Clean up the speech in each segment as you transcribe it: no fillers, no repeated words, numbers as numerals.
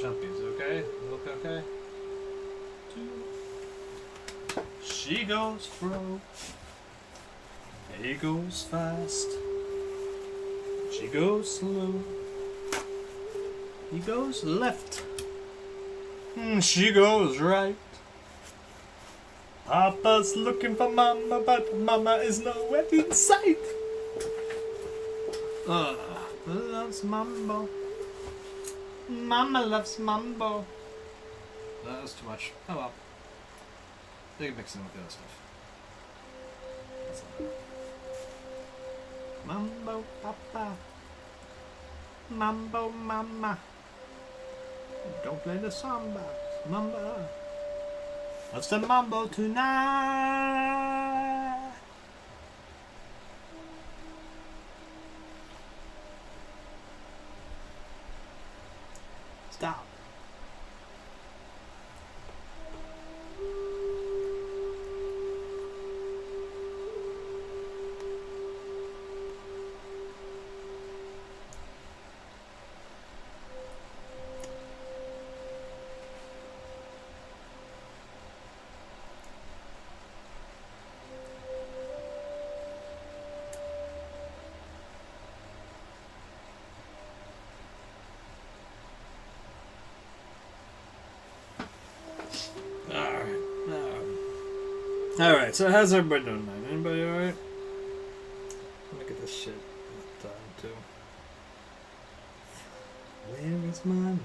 chumpies, okay? Look okay? She goes fro. He goes fast. She goes slow. He goes left. She goes right. Papa's looking for Mama, but Mama is nowhere in sight. Loves mambo. Mama loves mambo. That was too much. Oh well. They can mix it in with the other stuff. That's all. Mambo papa. Mambo mama. Don't play the samba. Mamba. What's the mambo tonight? Stop. Alright, so how's everybody doing, man? Anybody alright? Let me get this shit done, too. Where is my mind?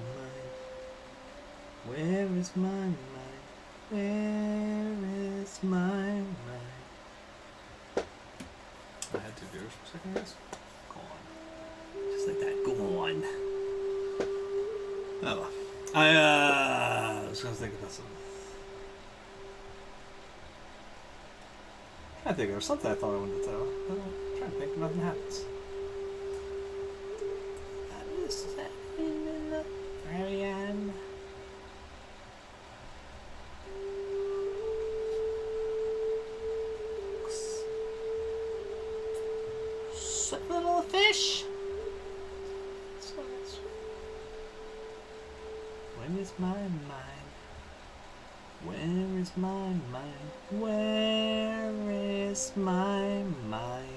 Where is my mind? Where is my mind? I had 2 viewers for a second, guys. Go on. Just like that. Go on. Oh. I was going to think about something. I think there was something I thought I wanted to tell. I'm trying to think, nothing happens. I'm just standing in the very end. Suck little fish. When is my mind? Where is my mind? Where is my mind?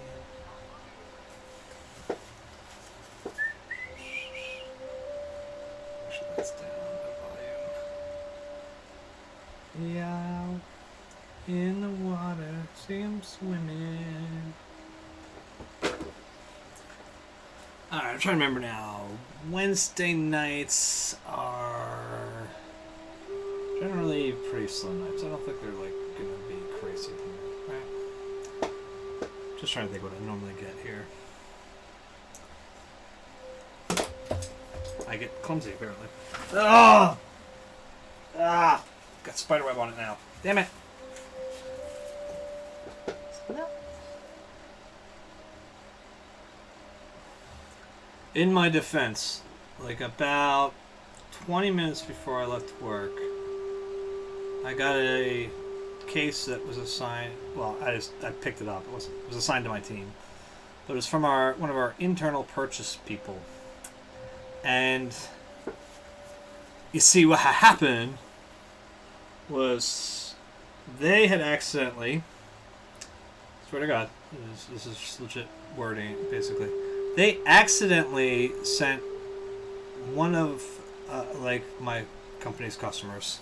Actually, that's down the volume. Yeah, in the water, see him swimming. Alright, I'm trying to remember now. Wednesday nights are generally pretty slow nights. I don't think they're like gonna be crazy tonight, right? Just trying to think what I normally get here. I get clumsy apparently. Ah! Ah! Got spiderweb on it now. Damn it! No. In my defense, like about 20 minutes before I left work, I got a case that was assigned. Well, I picked it up. It was assigned to my team, but it was from one of our internal purchase people. And you see, what happened was they had accidentally. Swear to God, this is just legit wording, basically. They accidentally sent one of like my company's customers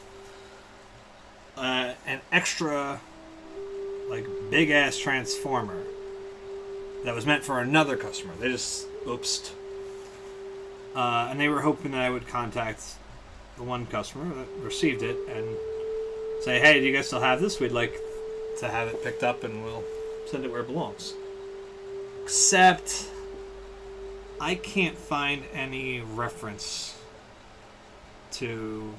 an extra like big ass transformer that was meant for another customer. They just oopsed, and they were hoping that I would contact the one customer that received it and say, "Hey, do you guys still have this? We'd like to have it picked up, and we'll send it where it belongs." Except I can't find any reference to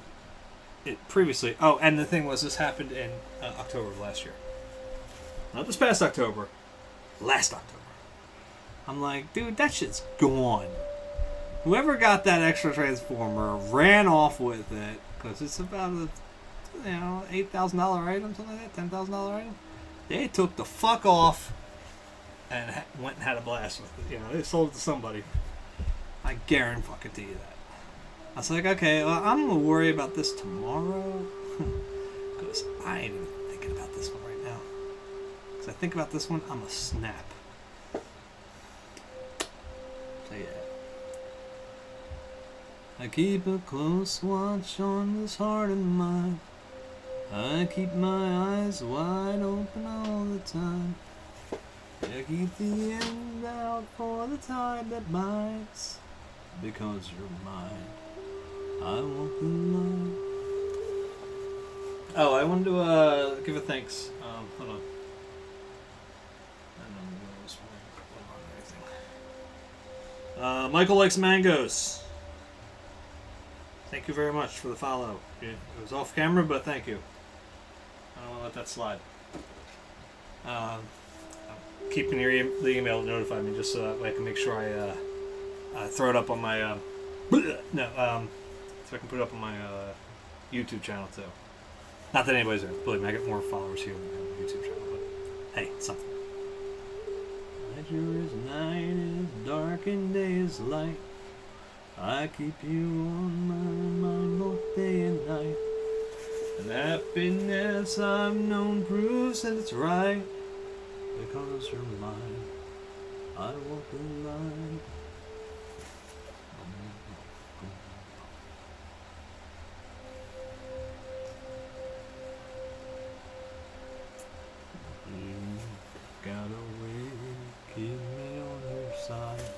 it previously. Oh, and the thing was, this happened in October of last year. Not this past October. Last October. I'm like, dude, that shit's gone. Whoever got that extra transformer ran off with it, because it's about a, $8,000 item, something like that, $10,000 item. They took the fuck off and went and had a blast with it. They sold it to somebody. I guarantee you that. I was like, okay, well, I'm gonna worry about this tomorrow. Because I ain't even thinking about this one right now. Because I think about this one, I'm a snap. So yeah. I keep a close watch on this heart of mine. I keep my eyes wide open all the time. I keep the end out for the tide that bites. Because you're mine, I want the line. Oh, I wanted to give a thanks. Hold on. I don't know what else or anything. Michael likes mangoes. Thank you very much for the follow. It was off camera, but thank you. I don't want to let that slide. Keeping the email to notify me just so that way I can make sure I throw it up on my so I can put it up on my YouTube channel too. Not that anybody's there. Believe me, I get more followers here than on the YouTube channel, but hey, it's something. Pleasure is night is dark and day is light. I keep you on my mind both day and night. And happiness I've known proves that it's right. Because you're mine, I walk the line. You got a way to keep me on your side.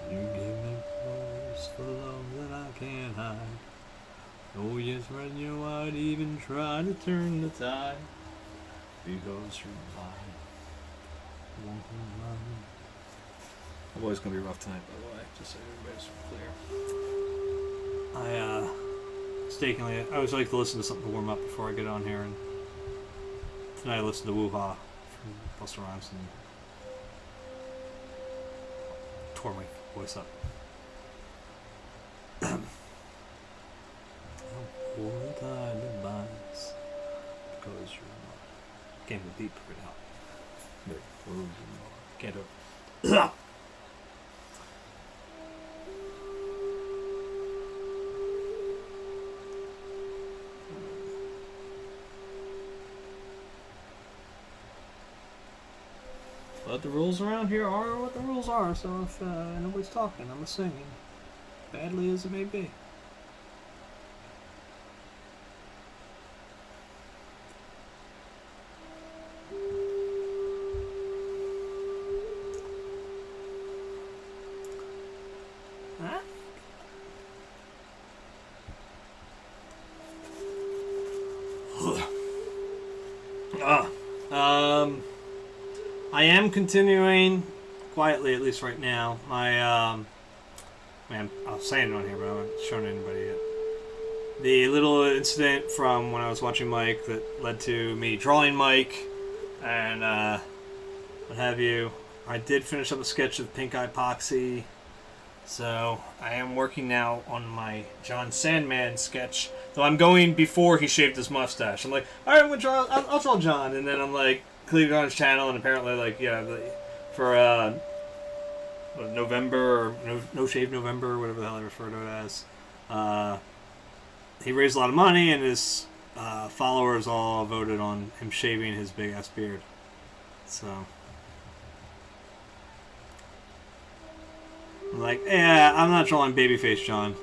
You give me clothes for love that I can't hide. Oh yes, when you I'd even try to turn the tide. Because you're mine. My boy's gonna be rough tonight, by the way, just so everybody's clear. Mistakenly, I always like to listen to something to warm up before I get on here, and tonight I listened to Woo-Ha from Busta Rhymes and tore my voice up. Pour the tide that binds, because you're mine. Can't even deep it out. Can't do it. But the rules around here are what the rules are, so if nobody's talking, I'm singing. Badly as it may be. I am continuing quietly, at least right now. I'm saying it on here, but I haven't shown anybody yet. The little incident from when I was watching Mike that led to me drawing Mike and what have you. I did finish up a sketch of Pink Eye Epoxy, so I am working now on my John Sandman sketch. Though I'm going before he shaved his mustache. I'm like, all right, I'll draw John, and then I'm like, clicking on his channel, and apparently, like, yeah, for November or no Shave November, whatever the hell I refer to it as, he raised a lot of money, and his followers all voted on him shaving his big ass beard. So I'm like, yeah, I'm not drawing babyface John.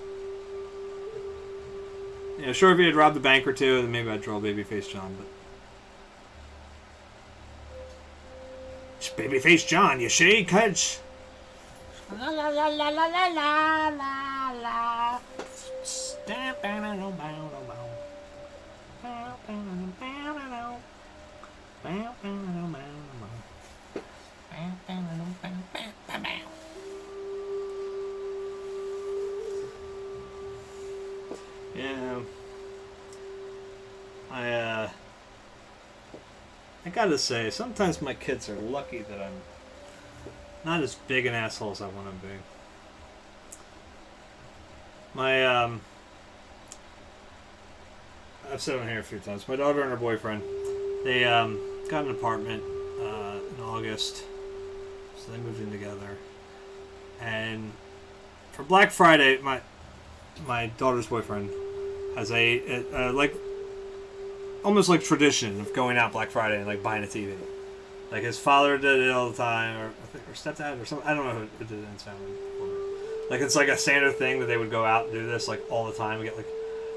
Yeah, sure, if he had robbed a bank or two, then maybe I'd draw babyface John, but it's babyface John, you see, cuz? La la la la la la la la la. Yeah, I gotta say, sometimes my kids are lucky that I'm not as big an asshole as I want to be. I've said it on here a few times. My daughter and her boyfriend, they got an apartment in August, so they moved in together. And for Black Friday, my daughter's boyfriend has a like almost like tradition of going out Black Friday and like buying a TV. Like his father did it all the time, or stepdad or something. I don't know who did it in his family before. Like it's like a standard thing that they would go out and do this like all the time.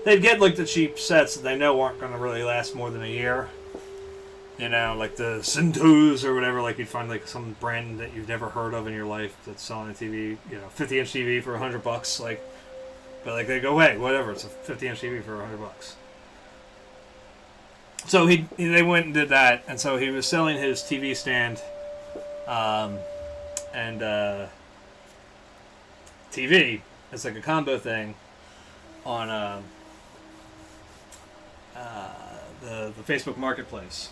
They'd get like the cheap sets that they know aren't going to really last more than a year. You know, like the Cintos or whatever. Like you'd find like some brand that you've never heard of in your life that's selling a TV. You know, 50-inch TV for $100. Like, but like they go, hey, whatever. It's a 50-inch TV for $100. So they went and did that, and so he was selling his TV stand, and TV. It's like a combo thing on the Facebook Marketplace.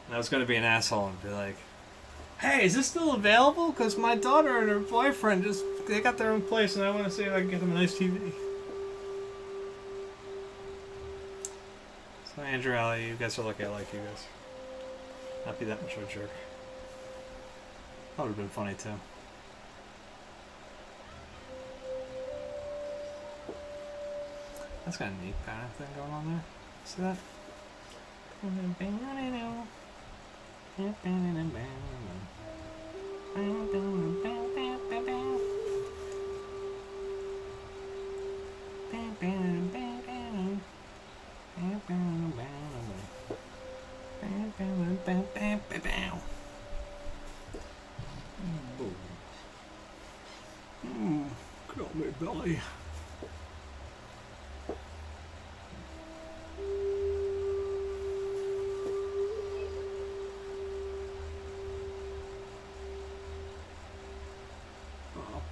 And I was going to be an asshole and be like, hey, is this still available? Because my daughter and her boyfriend they got their own place and I want to see if I can get them a nice TV. So Andrew, Ali, you guys are lucky I like you guys. Not be that much of a jerk. That would have been funny too. That's got a neat pattern thing going on there. See that? Got my belly.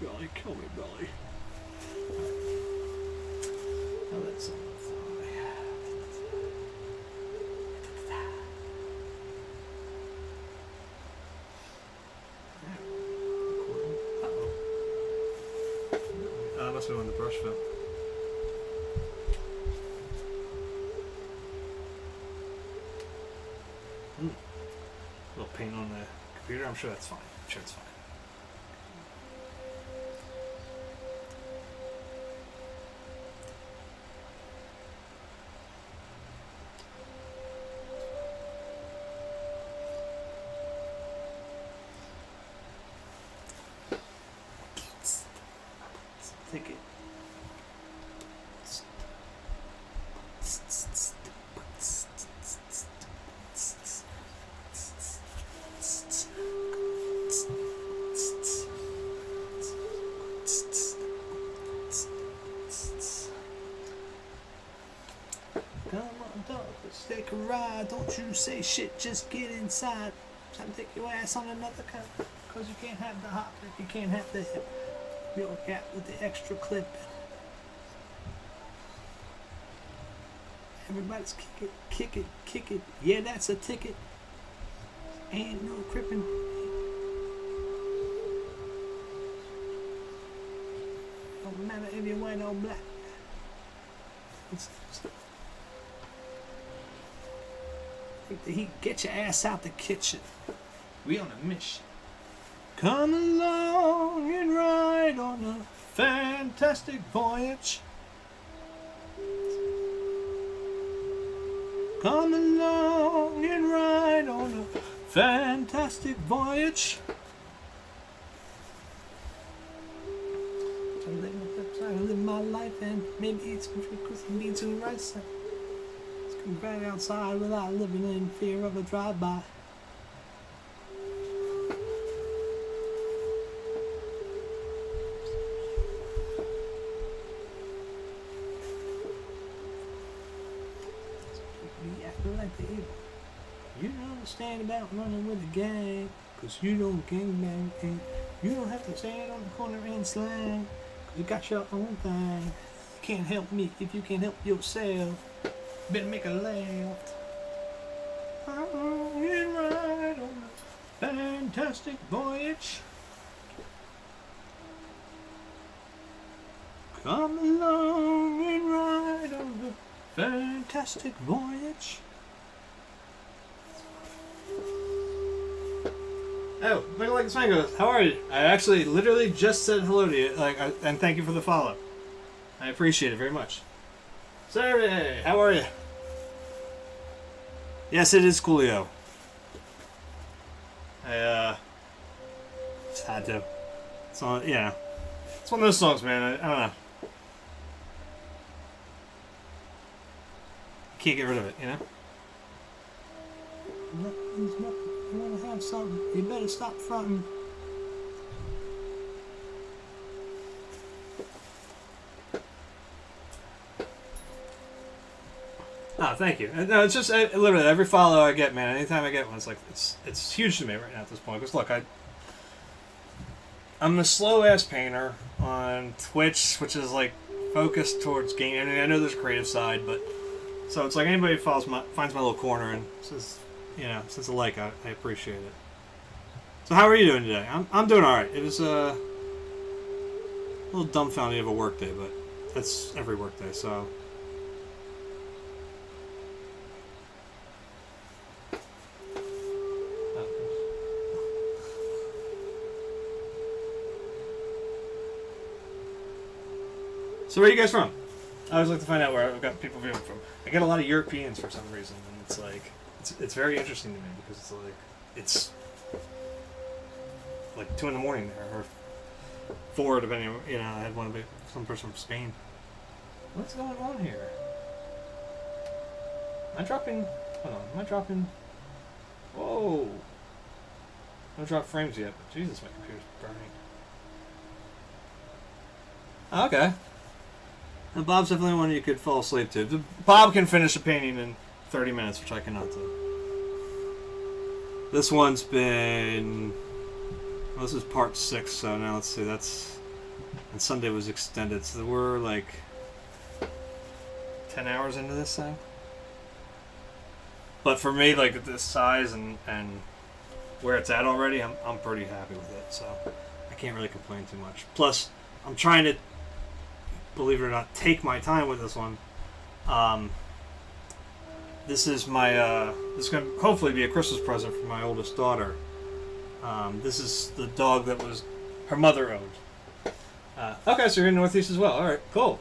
Belly, kill me, belly. Now that's on the thigh. Uh-oh. Must be when the brush fell. A little paint on the computer. I'm sure that's fine. I'm sure it's fine. Take it. Come on, dog, let's take a ride. Don't you say shit, just get inside. Time to take your ass on another car. Cause you can't have the hop if you can't have the hip. Your gap with the extra clip. Everybody's kick it, kick it, kick it. Yeah, that's a ticket. Ain't no crippin'. Don't matter if you're white or black. Take the heat, get your ass out the kitchen. We on a mission. Come along and ride on a fantastic voyage. Come along and ride on a fantastic voyage. I live my life and maybe eat some treacle and beans and rice. Let's come back outside without living in fear of a drive-by. Like the evil. You don't understand about running with the gang, cause you don't gangbang, and you don't have to stand on the corner and slang, cause you got your own thing. You can't help me if you can't help yourself. Better make a left. And ride on a fantastic voyage. Come along and ride on a fantastic voyage. Oh, look like this man goes, how are you? I actually literally just said hello to you, and thank you for the follow. I appreciate it very much. Saturday, how are you? Yes, it is Coolio. I just had to. So yeah, it's one of those songs, man. I don't know. Can't get rid of it, you know. You want to have something? You better stop fronting. Oh, thank you. No, it's just literally every follow I get, man. Anytime I get one, it's like it's huge to me right now at this point. Because look, I'm a slow ass painter on Twitch, which is like focused towards game. I mean, I know there's a creative side, but so it's like anybody finds my little corner and says, you know, says a like, I appreciate it. So how are you doing today? I'm doing all right. It was a little dumbfounding of a work day, but that's every work day, so. So where are you guys from? I always like to find out where I've got people viewing from. I get a lot of Europeans for some reason, and it's like it's very interesting to me because it's like 2 in the morning there, or 4 depending. You know, I had some person from Spain. What's going on here? Am I dropping? Hold on, am I dropping? Whoa! I haven't dropped frames yet, but Jesus, my computer's burning. Okay. Now, Bob's definitely one you could fall asleep to. Bob can finish a painting in 30 minutes, which I cannot do. This one's been... Well, this is part 6, so now let's see, that's... And Sunday was extended, so we're like... 10 hours into this thing. But for me, like, at this size and where it's at already, I'm pretty happy with it, so... I can't really complain too much. Plus, I'm trying to... believe it or not, take my time with this one. This is my, this is going to hopefully be a Christmas present for my oldest daughter. This is the dog that was her mother owned. Okay, so you're in Northeast as well. Alright, cool.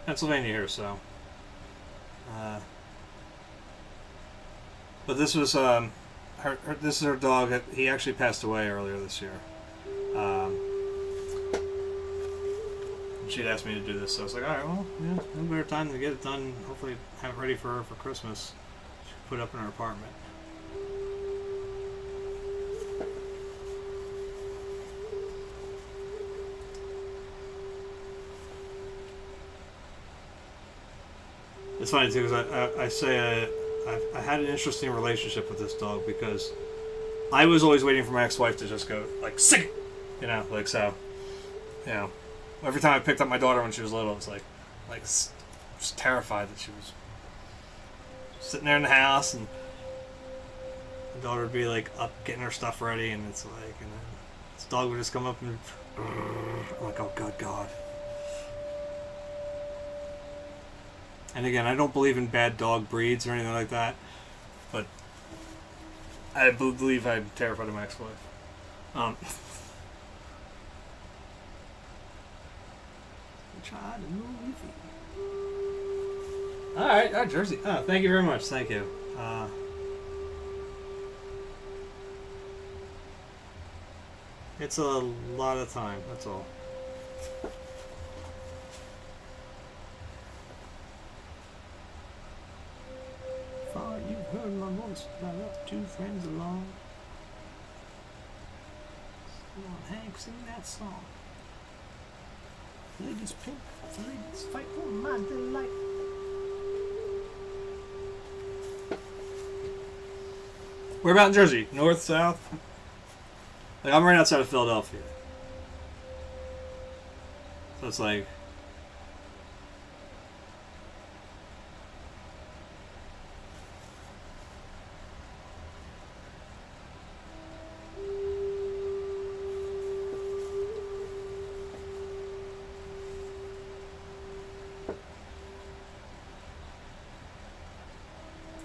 Pennsylvania here, so. But this was, this is her dog. He actually passed away earlier this year. She'd asked me to do this, so I was like, alright, well, yeah, no better time to get it done. Hopefully have it ready for her for Christmas. She can put it up in her apartment. It's funny too, because I say I had an interesting relationship with this dog because I was always waiting for my ex-wife to just go, like, sick it! You know, like, so, you know. Every time I picked up my daughter when she was little, it's like just terrified that she was sitting there in the house, and the daughter would be like up getting her stuff ready, and it's like, and then this dog would just come up and I'm like, oh good God. And again, I don't believe in bad dog breeds or anything like that, but I believe I'm terrified of my ex-wife. Alright, Jersey. Oh, thank you very much. Thank you. It's a lot of time, that's all. Far you've heard my voice, but I left 2 friends along. Come on, Hank, sing that song. Ladies pink, the ladies fight for my delight. Where about in Jersey? North, south? Like, I'm right outside of Philadelphia. So it's like...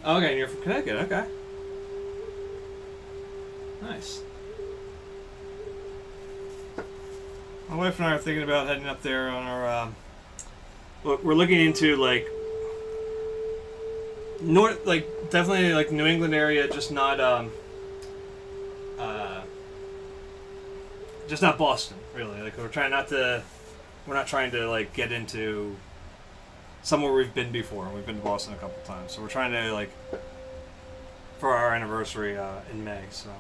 Okay, and you're from Connecticut, okay. Nice. My wife and I are thinking about heading up there on our. We're looking into like north, like definitely like New England area, just not Boston, really. Like we're not trying to like get into somewhere we've been before. We've been to Boston a couple times, so we're trying to like for our anniversary in May. So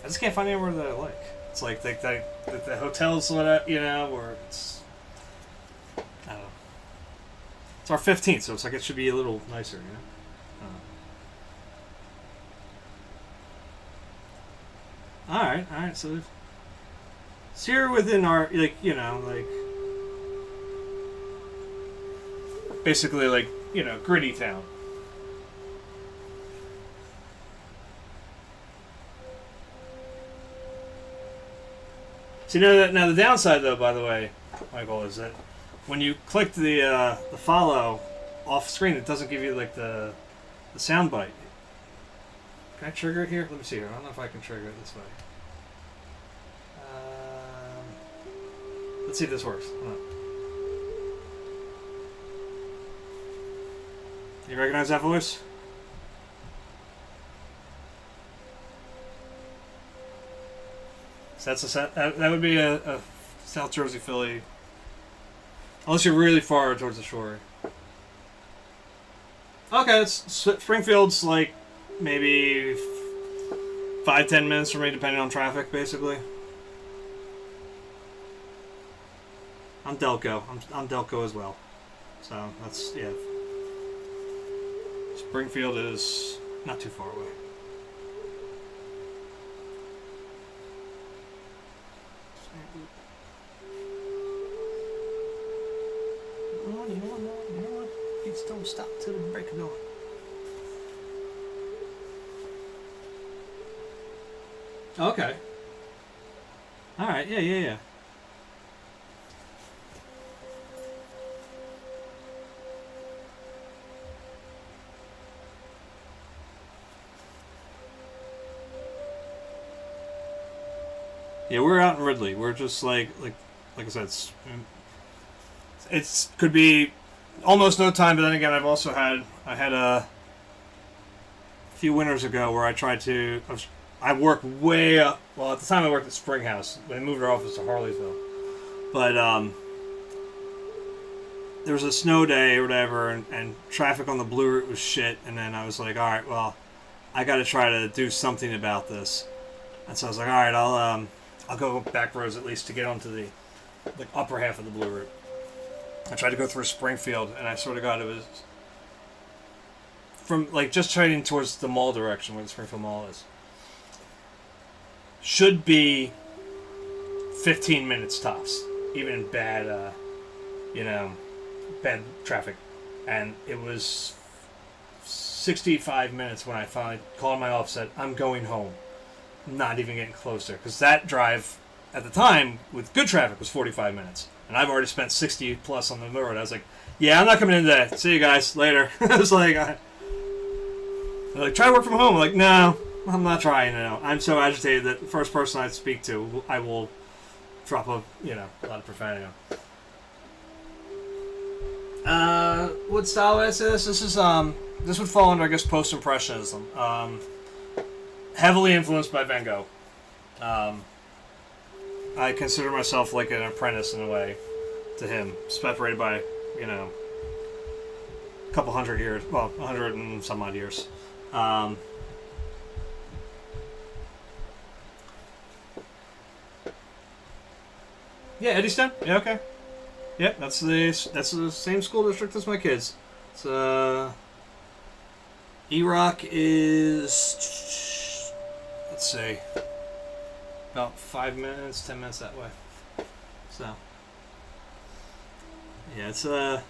I just can't find anywhere that I like. It's like the hotels, where it's I don't know. It's our 15th, so it's like it should be a little nicer, you know. All right. So here within our basically gritty town. See now the downside though, by the way, Michael, is that when you click the follow off screen, it doesn't give you like the sound bite. Can I trigger it here? Let me see here. I don't know if I can trigger it this way. Let's see if this works. Hold on. You recognize that voice? So that would be a South Jersey Philly. Unless you're really far towards the shore. Okay, Springfield's like maybe 5-10 minutes for me, depending on traffic, basically. I'm Delco. I'm Delco as well. So that's Springfield is not too far away. You know what? Please don't stop till the break of dawn. Okay. All right. Yeah. Yeah, we're out in Ridley. We're just like I said, it's could be almost no time. But then again, I had a few winters ago where I worked way up. Well, at the time I worked at Springhouse. They moved our office to Harleysville, but there was a snow day or whatever, and traffic on the Blue Route was shit. And then I was like, all right, well, I got to try to do something about this. And so I was like, all right, I'll go back roads at least to get onto the upper half of the Blue Route. I tried to go through Springfield, and I sort of got it was from just trading towards the mall direction where the Springfield Mall is. Should be 15 minutes tops, even in bad, bad traffic, and it was 65 minutes when I finally called my office and said, I'm going home. Not even getting closer, because that drive at the time with good traffic was 45 minutes, and I've already spent 60 plus on the road. I was like, yeah, I'm not coming in today. See you guys later. I was like, they're like, try to work from home. I'm like, no, I'm not trying. I'm so agitated that the first person I speak to, I will drop a lot of profanity on. What style is this? This would fall under, I guess, Post-Impressionism. Heavily influenced by Van Gogh. I consider myself like an apprentice in a way to him, separated by, a couple hundred years, 100 and some odd years. Yeah, Eddystone? Yeah, okay. Yeah, that's the same school district as my kids. It's E-Rock is, let's see, about 5 minutes, 10 minutes that way. So, yeah, it's like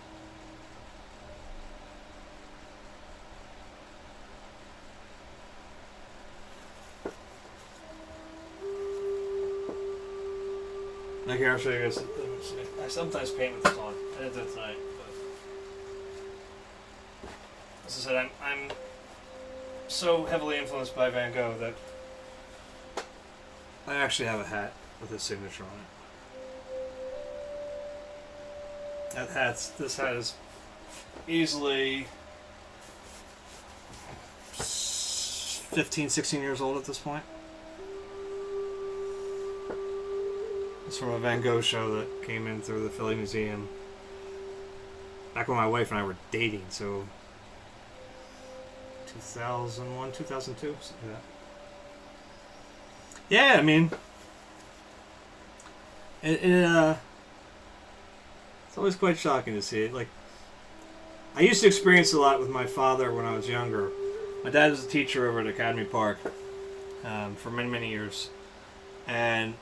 here, I'll show you guys. I sometimes paint with this on. I did that tonight, but as I said, I'm so heavily influenced by Van Gogh that I actually have a hat with his signature on it. This hat is easily 15, 16 years old at this point. It's from a Van Gogh show that came in through the Philly Museum back when my wife and I were dating, so 2001, 2002, something like that. Yeah, I mean, it's always quite shocking to see it. Like, I used to experience it a lot with my father when I was younger. My dad was a teacher over at Academy Park for many, many years. And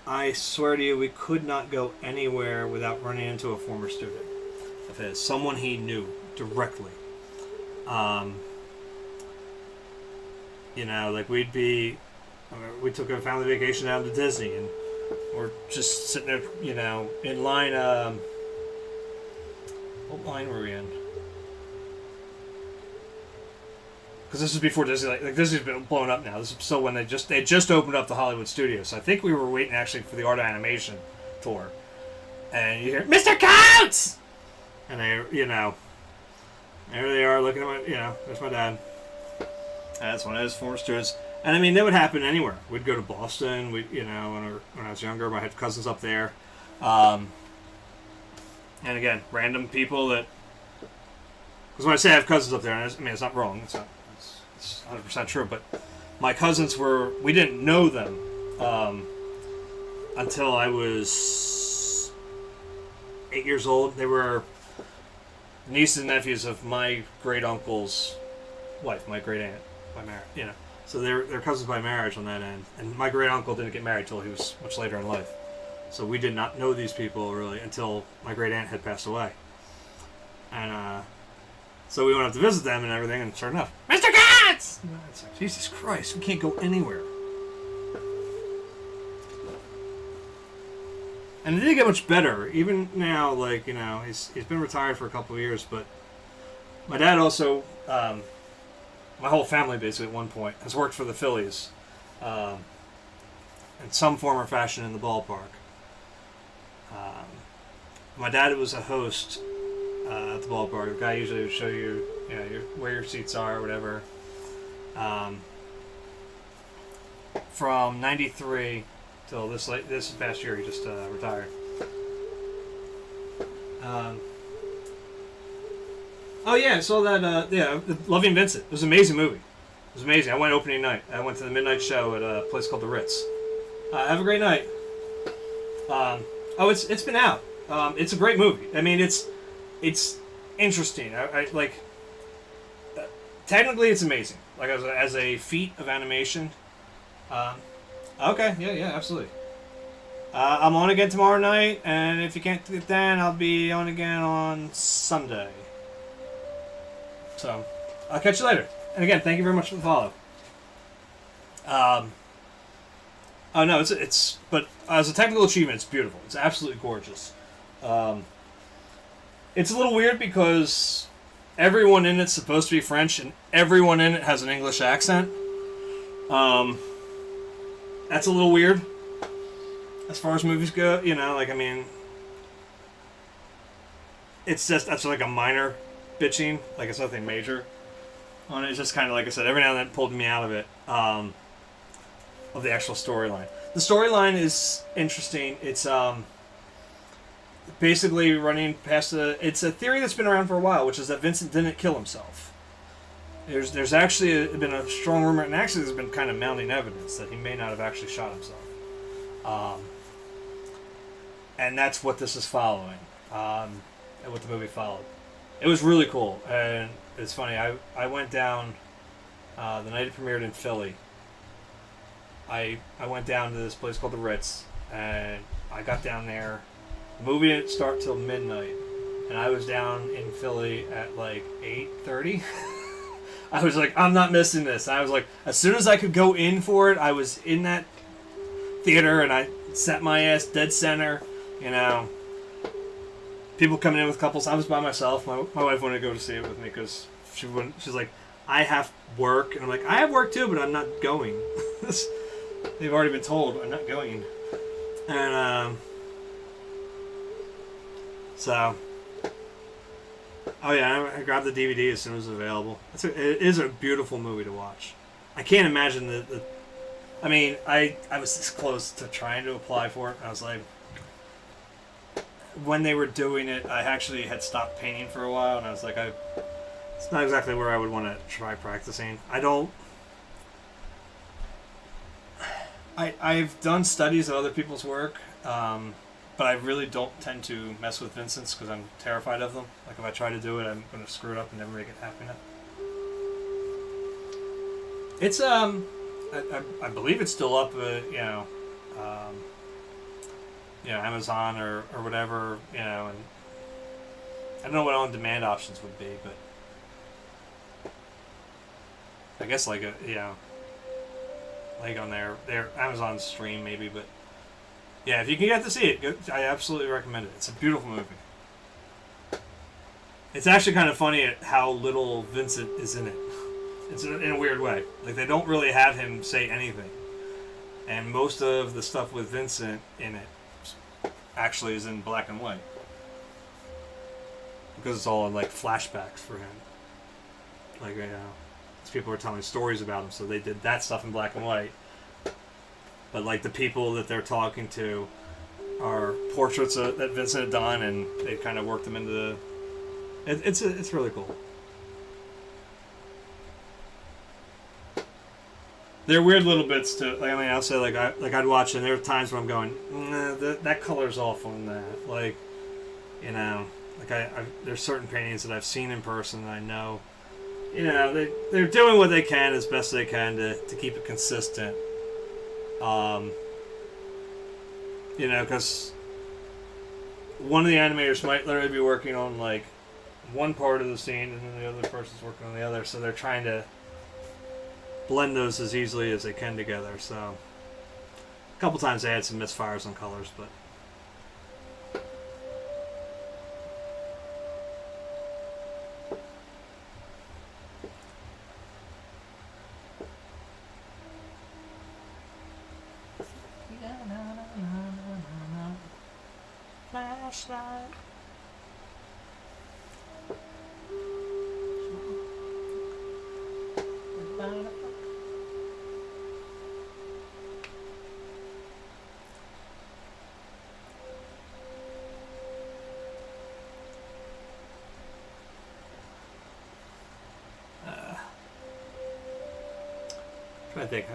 I swear to you, we could not go anywhere without running into a former student of his, someone he knew directly. You know, like we took a family vacation down to Disney, and we're just sitting there, you know, in line. What line were we in? Because this is before Disney. Like Disney's been blown up now. This is still when they just opened up the Hollywood studios. So I think we were waiting actually for the Art of Animation tour, and you hear Mr. Coates, and they, you know, there they are looking at my, you know, there's my dad. That's one of his former students. And I mean, that would happen anywhere. We'd go to Boston. You know, when I was younger, I had cousins up there. And again, random people that, because when I say I have cousins up there, I mean, it's not wrong. It's 100% true. But my cousins we didn't know them until I was 8 years old. They were nieces and nephews of my great uncle's wife, my great aunt by marriage. You know, so they're cousins by marriage on that end. And my great uncle didn't get married till he was much later in life. So we did not know these people really until my great aunt had passed away. And so we went up to visit them and everything, and sure enough, Mr. Katz! It's like, Jesus Christ, we can't go anywhere. And it didn't get much better. Even now, like, you know, he's been retired for a couple of years, but my dad also, my whole family basically at one point, has worked for the Phillies in some form or fashion in the ballpark. My dad was a host at the ballpark. The guy usually would show you, you know, where your seats are or whatever. From '93 till this past year, he just retired. Oh yeah, I saw that. Yeah, Loving Vincent. It was an amazing movie. It was amazing. I went opening night. I went to the midnight show at a place called the Ritz. Have a great night. It's been out. It's a great movie. I mean, it's interesting. I like. Technically, it's amazing. Like as a feat of animation. Okay, yeah, absolutely. I'm on again tomorrow night, and if you can't do it then, I'll be on again on Sunday. So, I'll catch you later. And again, thank you very much for the follow. Oh no, it's but as a technical achievement, it's beautiful. It's absolutely gorgeous. It's a little weird because everyone in it's supposed to be French, and everyone in it has an English accent. That's a little weird as far as movies go. You know, like, I mean, that's like a minor bitching. Like, it's nothing major on it. It's just kind of, like I said, every now and then it pulled me out of it, of the actual storyline. The storyline is interesting. It's basically running past it's a theory that's been around for a while, which is that Vincent didn't kill himself. There's actually been a strong rumor, and actually there's been kind of mounting evidence that he may not have actually shot himself. And that's what this is following, and what the movie followed. It was really cool, and it's funny. I went down the night it premiered in Philly. I went down to this place called the Ritz, and I got down there. The movie didn't start till midnight, and I was down in Philly at like 8:30. I was like, I'm not missing this. I was like, as soon as I could go in for it, I was in that theater, and I sat my ass dead center. You know, people coming in with couples. I was by myself. My wife wanted to go to see it with me because she wouldn't. She's like, I have work, and I'm like, I have work too, but I'm not going. They've already been told I'm not going. And so, oh yeah, I grabbed the DVD as soon as it was available. It is a beautiful movie to watch. I can't imagine I mean, I was this close to trying to apply for it. I was like, when they were doing it, I actually had stopped painting for a while, and I was like, it's not exactly where I would want to try practicing. I've done studies of other people's work, but I really don't tend to mess with Vincent's because I'm terrified of them. Like if I try to do it, I'm going to screw it up and never make it happen. It's I believe it's still up, Amazon or whatever, and I don't know what on-demand options would be, but I guess like on their Amazon stream maybe, but yeah, if you can get to see it, I absolutely recommend it. It's a beautiful movie. It's actually kind of funny at how little Vincent is in it. It's in a weird way. Like they don't really have him say anything, and most of the stuff with Vincent in it actually is in black and white because it's all in like flashbacks for him. Like people are telling stories about him, so they did that stuff in black and white. But like the people that they're talking to are portraits that Vincent had done, and they kind of worked them into the. It's really cool. There are weird little bits to. Like, I mean, I'll say I'd watch, and there are times where I'm going, nah, that color's off on that. Like, there's certain paintings that I've seen in person that I know. They're doing what they can as best they can to keep it consistent. Because one of the animators might literally be working on like one part of the scene, and then the other person's working on the other, so they're trying to blend those as easily as they can together. So a couple times they had some misfires on colors, but flashlight. I think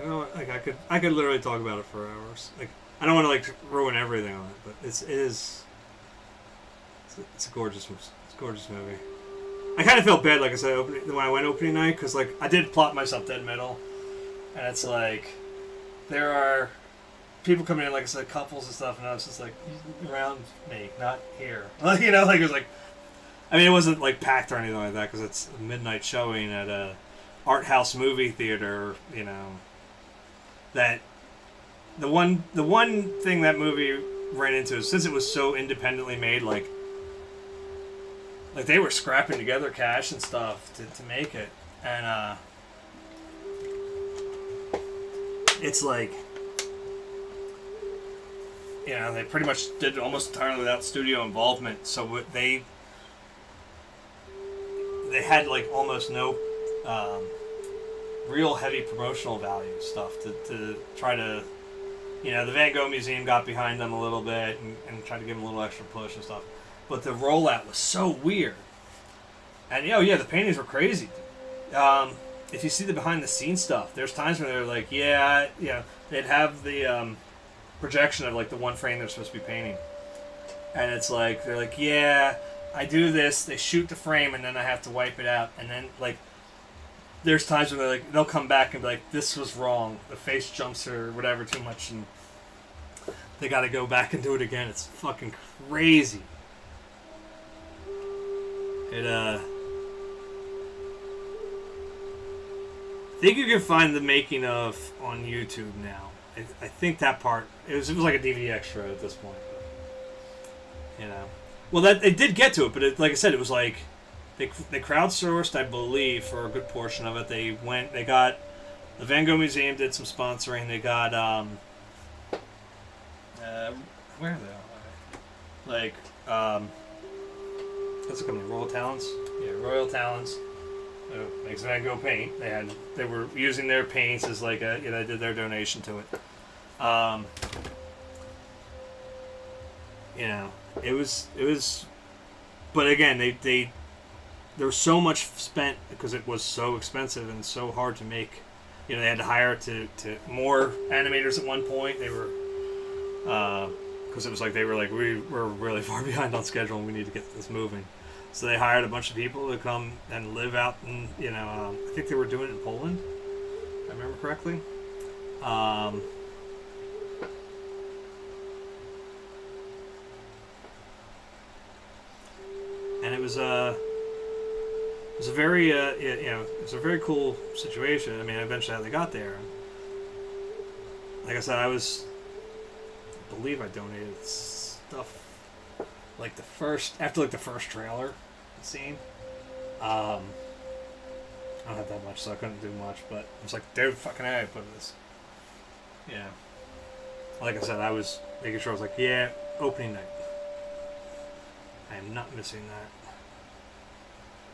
I could literally talk about it for hours. Like I don't want to like ruin everything on it, but it's a gorgeous movie. I kind of felt bad, like I said, when I went opening night, because like I did plot myself dead middle, and it's like there are people coming in, like I said, couples and stuff, and I was just like around me, not here. Like it was like, I mean, it wasn't like packed or anything like that because it's a midnight showing at a art house movie theater. That the one thing that movie ran into is since it was so independently made, like they were scrapping together cash and stuff to make it, and it's like they pretty much did it almost entirely without studio involvement. So they had like almost no real heavy promotional value stuff to try to, the Van Gogh Museum got behind them a little bit and tried to give them a little extra push and stuff. But the rollout was so weird. And, the paintings were crazy. If you see the behind-the-scenes stuff, there's times where they're like, they'd have the projection of, like, the one frame they're supposed to be painting. And it's like, they're like, I do this, they shoot the frame, and then I have to wipe it out. And then, like, there's times where they'll come back and be like, this was wrong. The face jumps or whatever too much, and they got to go back and do it again. It's fucking crazy. I think you can find the making of on YouTube now. I think that part it was like a DVD extra at this point. Well, that they did get to it, but like I said, it was like they crowdsourced, I believe, for a good portion of it. They got the Van Gogh Museum did some sponsoring. They got Where are they? Like, what's the company? Royal Talents. Yeah, Royal Talents. Makes Van Gogh paint. They were using their paints as like a they did their donation to it. It was, but again there was so much spent because it was so expensive and so hard to make. They had to hire to more animators at one point. They were because it was like we were really far behind on schedule and we need to get this moving. So they hired a bunch of people to come and live out in, I think they were doing it in Poland, if I remember correctly. And it was a very, it was a very cool situation. I mean, eventually how they got there. Like I said, I believe I donated stuff like after the first trailer scene. I don't have that much, so I couldn't do much, but I was like, dude, fucking A, I put this. Yeah. Like I said, I was making sure I was like, yeah, opening night. I am not missing that.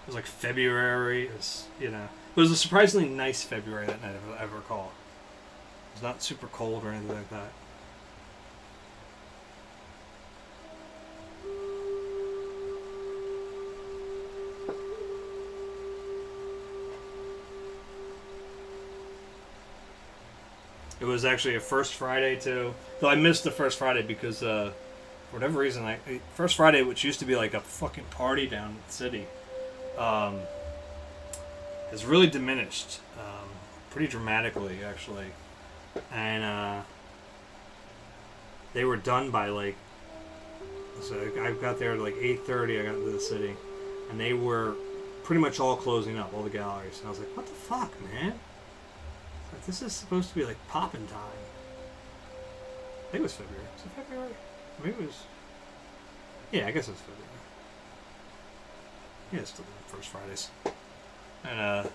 It was like February. It was a surprisingly nice February that night, if I ever recall. It was not super cold or anything like that. It was actually a first Friday too. Though I missed the first Friday because for whatever reason, first Friday, which used to be like a fucking party down in the city, has really diminished pretty dramatically actually. And they were done by so I got there at like 8:30. I got into the city, and they were pretty much all closing up, all the galleries. And I was like, what the fuck, man? This is supposed to be like poppin' time. I think it was February. Was it February? Maybe it was. Yeah, I guess it was February. Yeah, it's still the first Fridays. And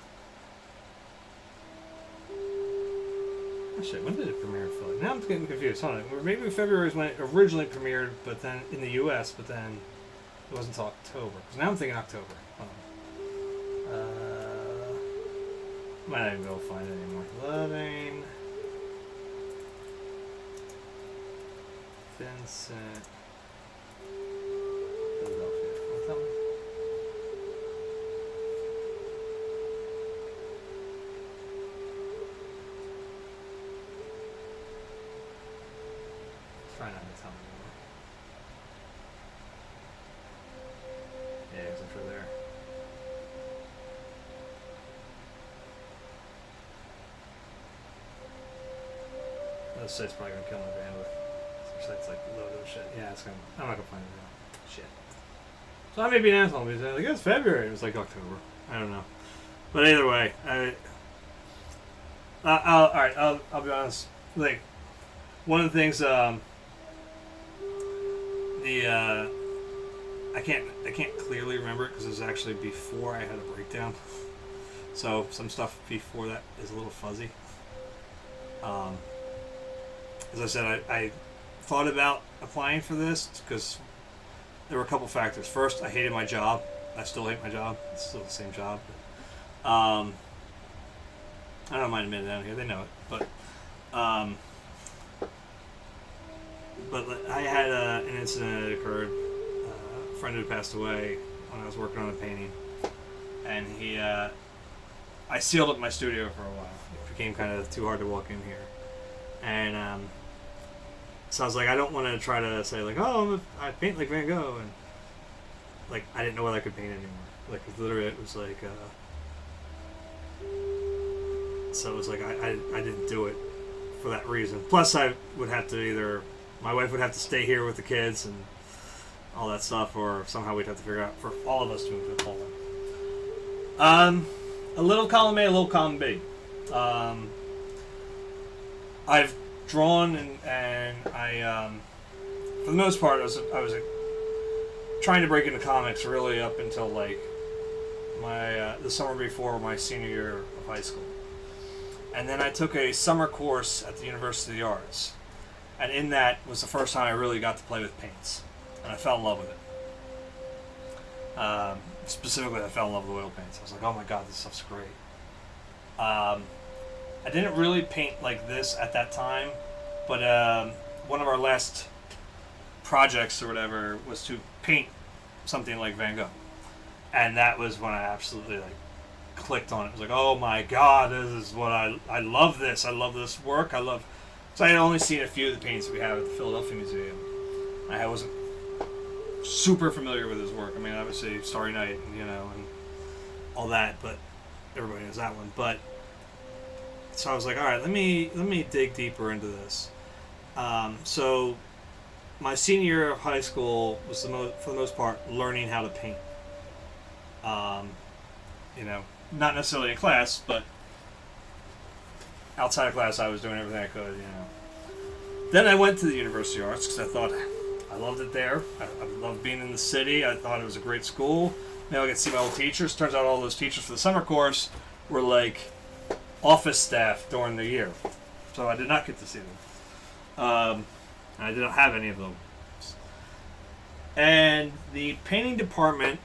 oh shit, when did it premiere in Philly? Now I'm getting confused. Hold on. Maybe February is when it originally premiered, but then in the U.S., but then it wasn't until October. Because now I'm thinking October. Hold on. Might not even be able to find it anymore. Loving Vincent Philadelphia. What's that one? Try not to tell me anymore. Yeah, except for there. This site's probably gonna kill my bandwidth. This site's like loaded with shit. Yeah, I'm not gonna find it now. Shit. So I may be an asshole because like it's February. It was like October. I don't know. But either way, I'll be honest. Like one of the things, I can't clearly remember it because it was actually before I had a breakdown. So some stuff before that is a little fuzzy. As I said, I thought about applying for this because there were a couple factors. First, I hated my job. I still hate my job. It's still the same job. But, I don't mind admitting down here. They know it. But I had an incident that occurred. A friend who passed away when I was working on a painting. And I sealed up my studio for a while. It became kind of too hard to walk in here. And so I was like, I don't want to try to say like, oh, I paint like Van Gogh, and like I didn't know whether I could paint anymore. Like literally, it was like, so it was like I didn't do it for that reason. Plus, I would have to my wife would have to stay here with the kids and all that stuff, or somehow we'd have to figure out for all of us to move to Poland. A little column A, a little column B. I've drawn and I, for the most part, I was trying to break into comics really up until like my the summer before my senior year of high school, and then I took a summer course at the University of the Arts, And in that was the first time I really got to play with paints, and I fell in love with it. Specifically, I fell in love with oil paints. I was like, oh my god, this stuff's great. I didn't really paint like this at that time, but one of our last projects or whatever was to paint something like Van Gogh. And that was when I absolutely like clicked on it. It was like, oh my god, this is what I love this. I love this work. So I had only seen a few of the paintings that we have at the Philadelphia Museum. I wasn't super familiar with his work. I mean, obviously Starry Night, and all that, but everybody knows that one. But so I was like, all right, let me dig deeper into this. So my senior year of high school was for the most part learning how to paint. Not necessarily in class, but outside of class, I was doing everything I could. Then I went to the University of Arts because I thought I loved it there. I loved being in the city. I thought it was a great school. Now I get to see my old teachers. Turns out all those teachers for the summer course were like office staff during the year, so I did not get to see them. I didn't have any of them. And the painting department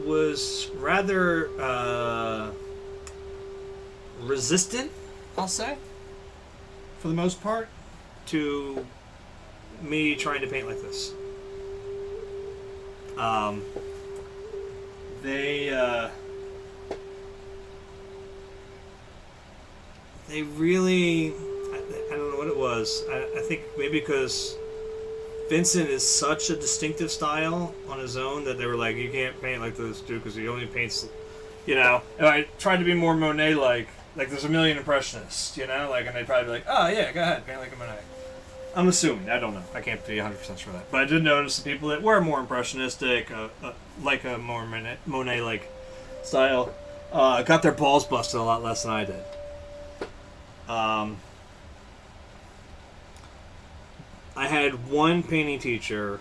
was rather resistant, I'll say, for the most part, to me trying to paint like this. They really, I don't know what it was. I think maybe because Vincent is such a distinctive style on his own that they were like, you can't paint like this dude because he only paints, And I tried to be more Monet-like. Like there's a million Impressionists, and they'd probably be like, oh yeah, go ahead, paint like a Monet. I'm assuming. I don't know. I can't be 100% sure of that. But I did notice the people that were more impressionistic, like a more Monet-like style, got their balls busted a lot less than I did. I had one painting teacher,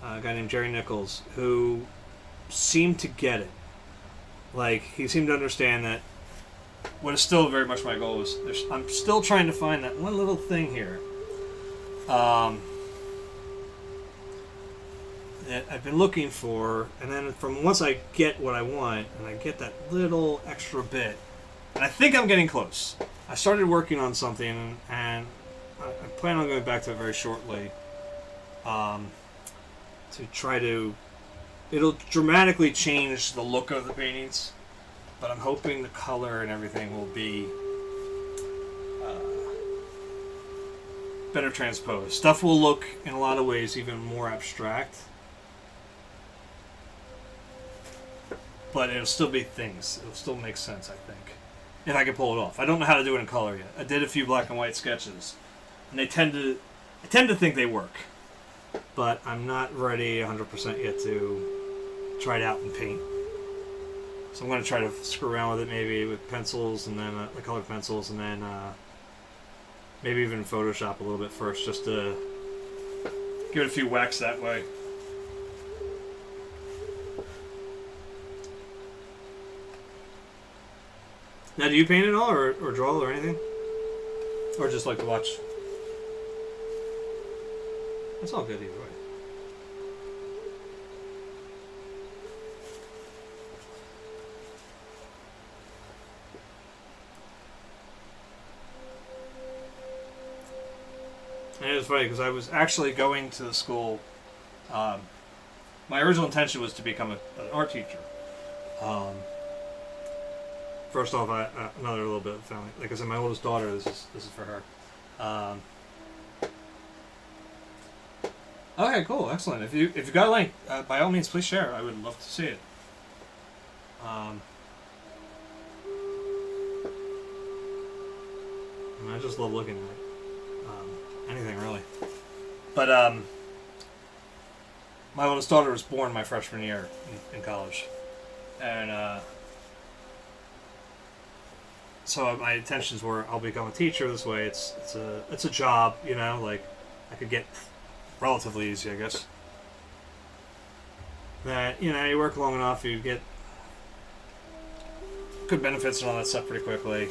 a guy named Jerry Nichols, who seemed to get it. Like, he seemed to understand that what is still very much my goal is I'm still trying to find that one little thing here that I've been looking for, and then from once I get what I want and I get that little extra bit, and I think I'm getting close. I started working on something, and I plan on going back to it very shortly to try to. It'll dramatically change the look of the paintings, but I'm hoping the color and everything will be better transposed. Stuff will look, in a lot of ways, even more abstract, but it'll still be things. It'll still make sense, I think, if I can pull it off. I don't know how to do it in color yet. I did a few black and white sketches, and I tend to think they work, but I'm not ready 100% yet to try it out in paint. So I'm going to try to screw around with it, maybe with pencils, and then the colored pencils, and then maybe even Photoshop a little bit first, just to give it a few whacks that way. Now, do you paint at all, or draw, or anything? Or just like to watch? That's all good either way. And it was funny because I was actually going to the school. My original intention was to become an art teacher. First off, another little bit of family. Like I said, my oldest daughter. This is for her. Okay, cool, excellent. If you got a link, by all means, please share. I would love to see it. I just love looking at it. Anything really. But my oldest daughter was born my freshman year in college, and so my intentions were I'll become a teacher this way. It's a job, like I could get relatively easy, I guess. That you work long enough, you get good benefits and all that stuff pretty quickly.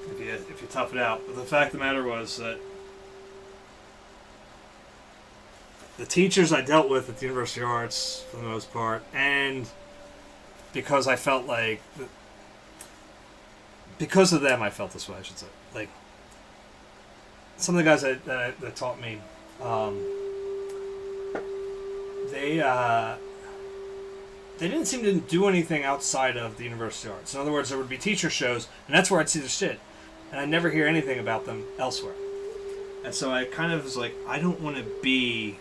if you tough it out. But the fact of the matter was that the teachers I dealt with at the University of Arts, for the most part, and because I felt like, because of them, I felt this way, I should say. Like, some of the guys that taught me, they didn't seem to do anything outside of the University of Arts. In other words, there would be teacher shows, and that's where I'd see their shit. And I'd never hear anything about them elsewhere. And so I kind of was like, I don't want to be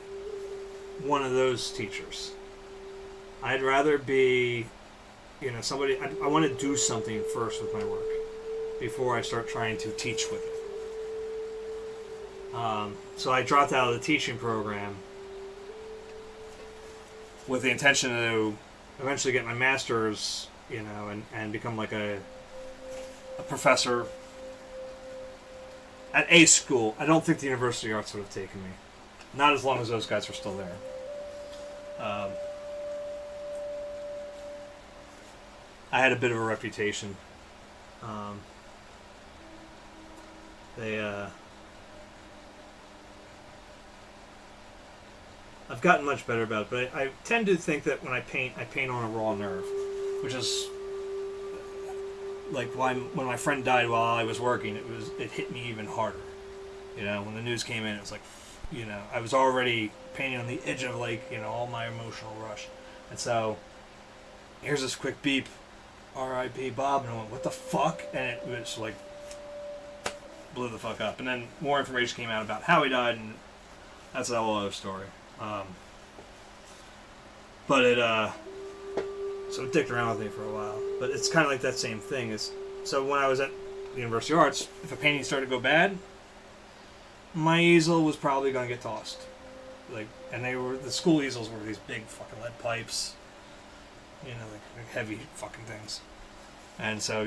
one of those teachers. I'd rather be, somebody, I want to do something first with my work before I start trying to teach with it. So I dropped out of the teaching program with the intention to eventually get my master's, and become like a professor at a school. I don't think the University of Arts would have taken me. Not as long as those guys were still there. I had a bit of a reputation. I've gotten much better about it, but I tend to think that when I paint on a raw nerve, which is like when my friend died while I was working, it hit me even harder. When the news came in, it was like, I was already painting on the edge of all my emotional rush, and so here's this quick beep, R.I.P. Bob, and I went, what the fuck? And it was like blew the fuck up, and then more information came out about how he died, and that's a whole other story. But so it dicked around with me for a while. But it's kind of like that same thing. So when I was at the University of Arts, if a painting started to go bad, my easel was probably going to get tossed. And the school easels were these big fucking lead pipes, like heavy fucking things. And so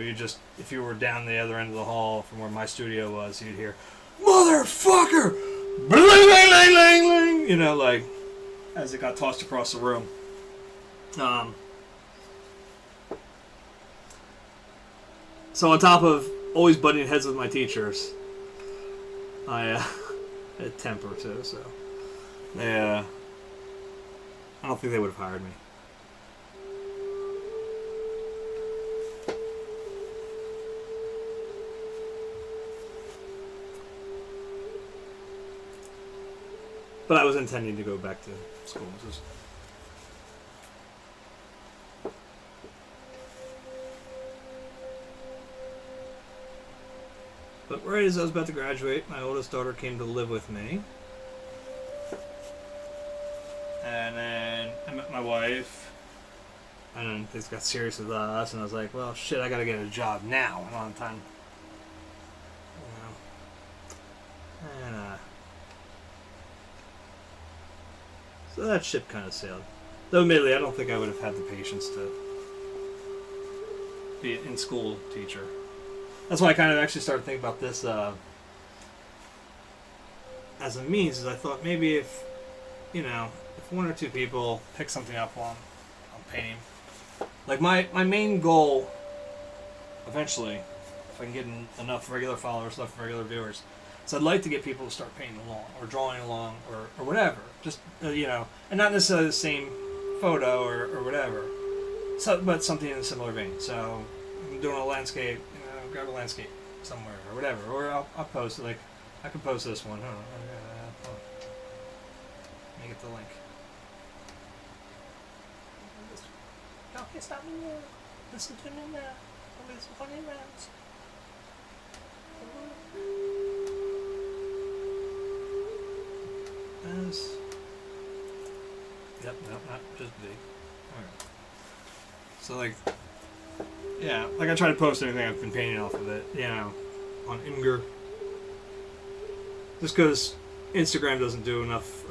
if you were down the other end of the hall from where my studio was, you'd hear, motherfucker! Bling, bling, bling, bling, bling, as it got tossed across the room. So on top of always butting heads with my teachers, I had a temper too, so I don't think they would have hired me. But I was intending to go back to school. But right as I was about to graduate, my oldest daughter came to live with me. And then I met my wife. And then things got serious with us. And I was like, well, shit, I gotta get a job now. I don't have time. And, so that ship kind of sailed. Though admittedly, I don't think I would have had the patience to be an in-school teacher. That's why I kind of actually started thinking about this as a means. Is I thought maybe if one or two people pick something up while I'm painting. Like my main goal, eventually, if I can get enough regular followers, enough regular viewers, so I'd like to get people to start painting along, or drawing along, or whatever. Just, and not necessarily the same photo or whatever, but something in a similar vein. So I'm doing a landscape, grab a landscape somewhere, or whatever. Or I'll post, I could post this one. Hold on. Let me get the link. Okay, stop me now. Listen to me now. Listen to me now. Yep, no, not just big. Alright. So I try to post anything I've been painting off of it, on Imgur. Just because Instagram doesn't do enough,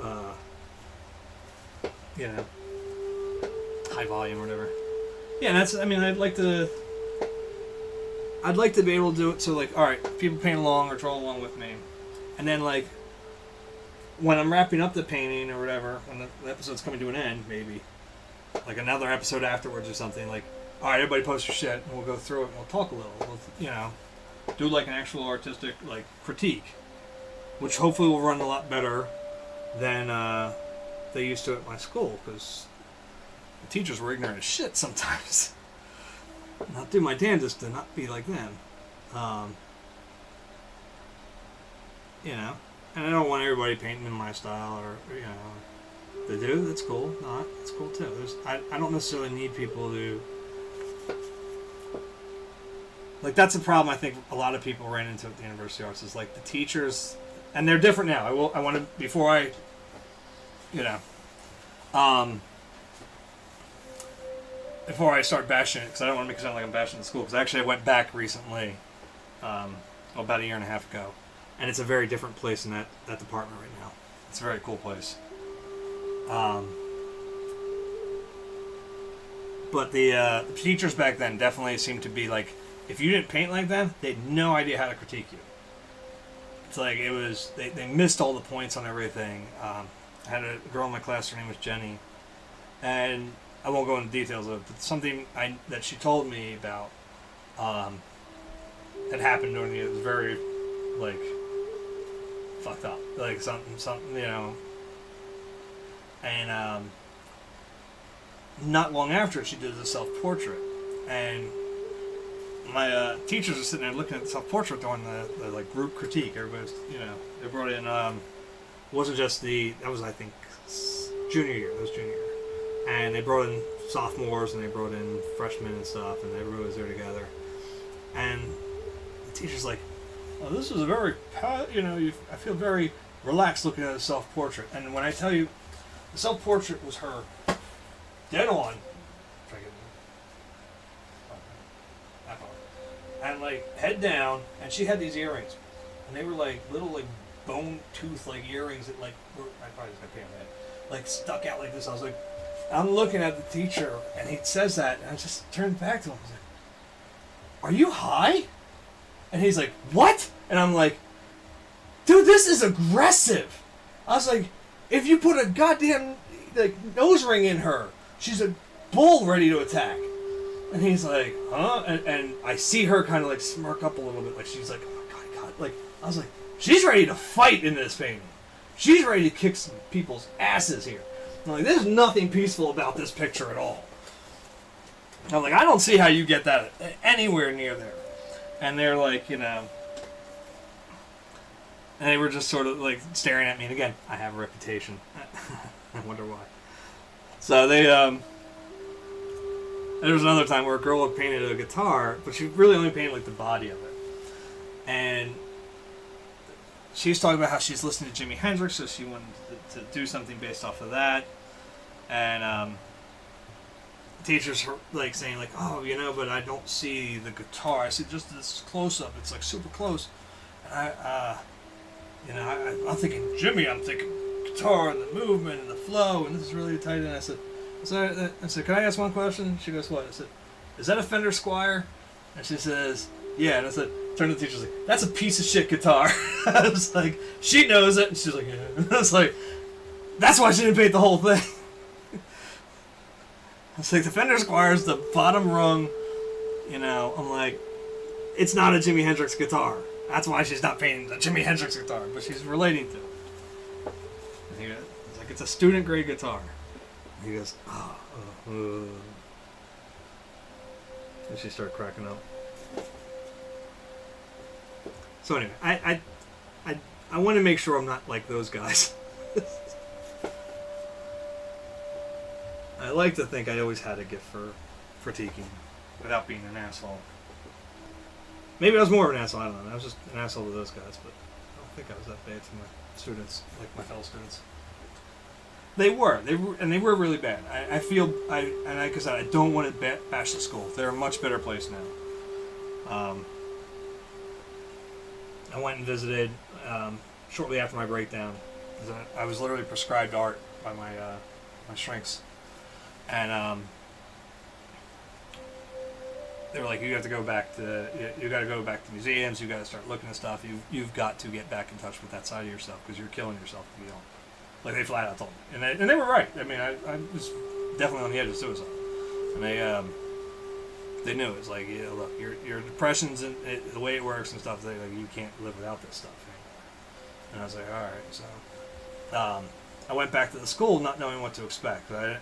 high volume or whatever. Yeah, I'd like to be able to do it so alright, people paint along or draw along with me. And then when I'm wrapping up the painting or whatever, when the episode's coming to an end, maybe, another episode afterwards or something, alright, everybody post your shit, and we'll go through it and we'll talk a little, do like an actual artistic like critique, which hopefully will run a lot better than they used to at my school, because the teachers were ignorant as shit sometimes. I'll do my damnedest to not be like them. You know, and I don't want everybody painting in my style, or, you know, they do, that's cool. Not, that's cool too. I don't necessarily need people to, like, that's a problem I think a lot of people ran into at the University of Arts, is like the teachers, and they're different now. I want to, before I, you know, before I start bashing it, because I don't want to make it sound like I'm bashing the school, because actually I went back recently, about a year and a half ago, and it's a very different place in that department right now. It's a very cool place. But the teachers back then definitely seemed to be like, if you didn't paint like them, they had no idea how to critique you. It's like, it was, they missed all the points on everything. I had a girl in my class, her name was Jenny, and I won't go into details of it, but something that she told me about had happened during the year. It was very, like, fucked up. Like, something, you know. And not long after, she did a self-portrait. And my teachers were sitting there looking at the self-portrait during the like, group critique. Everybody's, you know, they brought in, it wasn't just that was, I think, junior year. That was junior year. And they brought in sophomores, and they brought in freshmen and stuff, and everybody was there together. And the teacher's like, "Oh, this is a very, you know, I feel very relaxed looking at a self-portrait." And when I tell you, the self-portrait was her dead on, and like head down, and she had these earrings, and they were like little like bone tooth like earrings that like were, I probably just got pain on my head, like stuck out like this. I was like, I'm looking at the teacher, and he says that, and I just turned back to him. I was like, "Are you high?" And he's like, "What?" And I'm like, "Dude, this is aggressive." I was like, "If you put a goddamn like nose ring in her, she's a bull ready to attack." And he's like, "Huh?" And I see her kind of like smirk up a little bit, like she's like, "Oh my God." Like, I was like, she's ready to fight in this painting. She's ready to kick some people's asses here. I'm like, there's nothing peaceful about this picture at all. I'm like, I don't see how you get that anywhere near there. And they're like, you know, and they were just sort of like staring at me. And again, I have a reputation. I wonder why. So they, there was another time where a girl had painted a guitar, but she really only painted like the body of it. And she was talking about how she's listening to Jimi Hendrix, so she wanted to do something based off of that. And teachers were like saying like, "Oh, you know, but I don't see the guitar. I see just this close up. It's like super close." And I'm thinking Jimmy. I'm thinking guitar and the movement and the flow, and this is really tight. And I said, "Can I ask one question?" She goes, "What?" I said, "Is that a Fender Squier?" And she says, "Yeah." And I said, turned to the teacher, like, "That's a piece of shit guitar." I was like, she knows it, and she's like, "Yeah." I was like, that's why she didn't paint the whole thing. I was like, the Fender Squire's the bottom rung, you know. I'm like, it's not a Jimi Hendrix guitar. That's why she's not painting the Jimi Hendrix guitar, but she's relating to it. And he goes, it's like, it's a student grade guitar. And he goes, and she started cracking up. So anyway, I want to make sure I'm not like those guys. I like to think I always had a gift for critiquing without being an asshole. Maybe I was more of an asshole, I don't know. I was just an asshole to those guys, but I don't think I was that bad to my students, like my fellow students. They were really bad. I feel, like I said, I don't want to bash the school. They're a much better place now. I went and visited shortly after my breakdown. I was literally prescribed art by my shrinks, and they were like, "You have to go back to you got to go back to museums. You got to start looking at stuff. You've got to get back in touch with that side of yourself because you're killing yourself if you don't." Like, they flat out told me, and they were right. I mean, I was definitely on the edge of suicide, and they They knew. It's like, yeah, look, your depression's and the way it works and stuff. They like, you can't live without this stuff anymore. And I was like, all right. So I went back to the school not knowing what to expect. The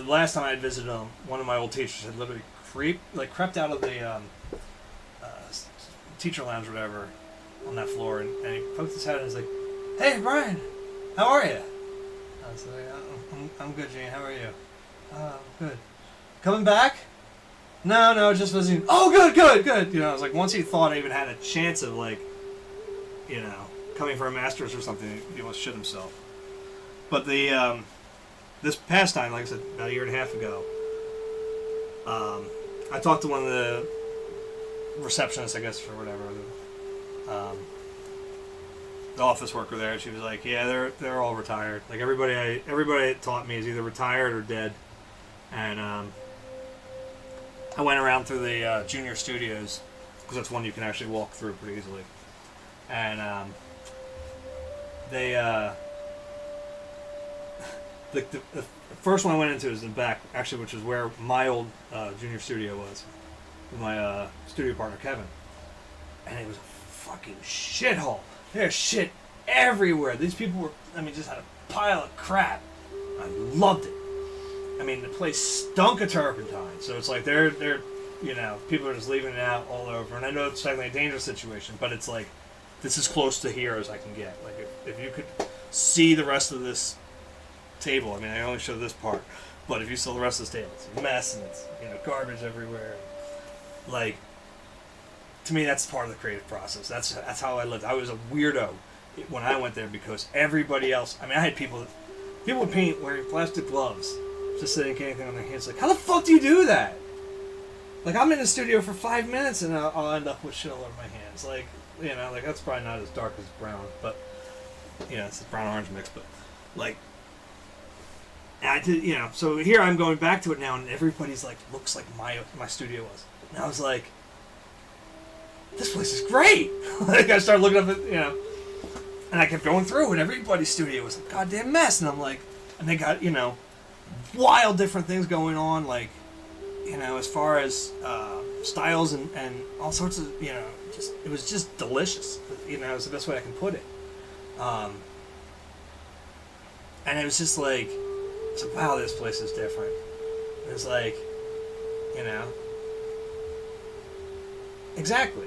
last time I had visited them, one of my old teachers had literally crept out of the teacher lounge or whatever on that floor, and he poked his head and was like, "Hey, Brian, how are you?" I was like, I'm good, Gene. How are you? Good. Coming back? No, just visiting. Oh, good. You know, I was like, once he thought I even had a chance of, like, you know, coming for a master's or something, he almost shit himself. But the this past time, like I said, about a year and a half ago, I talked to one of the receptionists, I guess, or whatever, the office worker there. She was like, "Yeah, they're all retired. Like everybody that taught me is either retired or dead." And I went around through the junior studios, because that's one you can actually walk through pretty easily. And they the first one I went into is in the back, actually, which is where my old junior studio was, with my studio partner Kevin. And it was a fucking shithole. There's shit everywhere. These people were, just had a pile of crap. I loved it. The place stunk of turpentine. So it's like they're people are just leaving it out all over. And I know it's technically a dangerous situation, but it's like, this is close to here as I can get. Like, if you could see the rest of this table, I only showed this part, but if you saw the rest of this table, it's a mess, and it's, garbage everywhere. Like, to me, that's part of the creative process. That's how I lived. I was a weirdo when I went there, because everybody else, I had people would paint wearing plastic gloves, just sitting anything on their hands. Like, how the fuck do you do that? Like, I'm in the studio for 5 minutes and I'll end up with shit all over my hands. Like, that's probably not as dark as brown, but it's a brown orange mix. But like, I did, so here I'm going back to it now, and everybody's like, looks like my studio was. And I was like, this place is great. Like, I started looking up at, and I kept going through, and everybody's studio was a goddamn mess. And I'm like, and they got, wild different things going on, like, as far as styles and all sorts of, just, it was just delicious. Is the best way I can put it. And it was just like, wow, this place is different. It's like, exactly.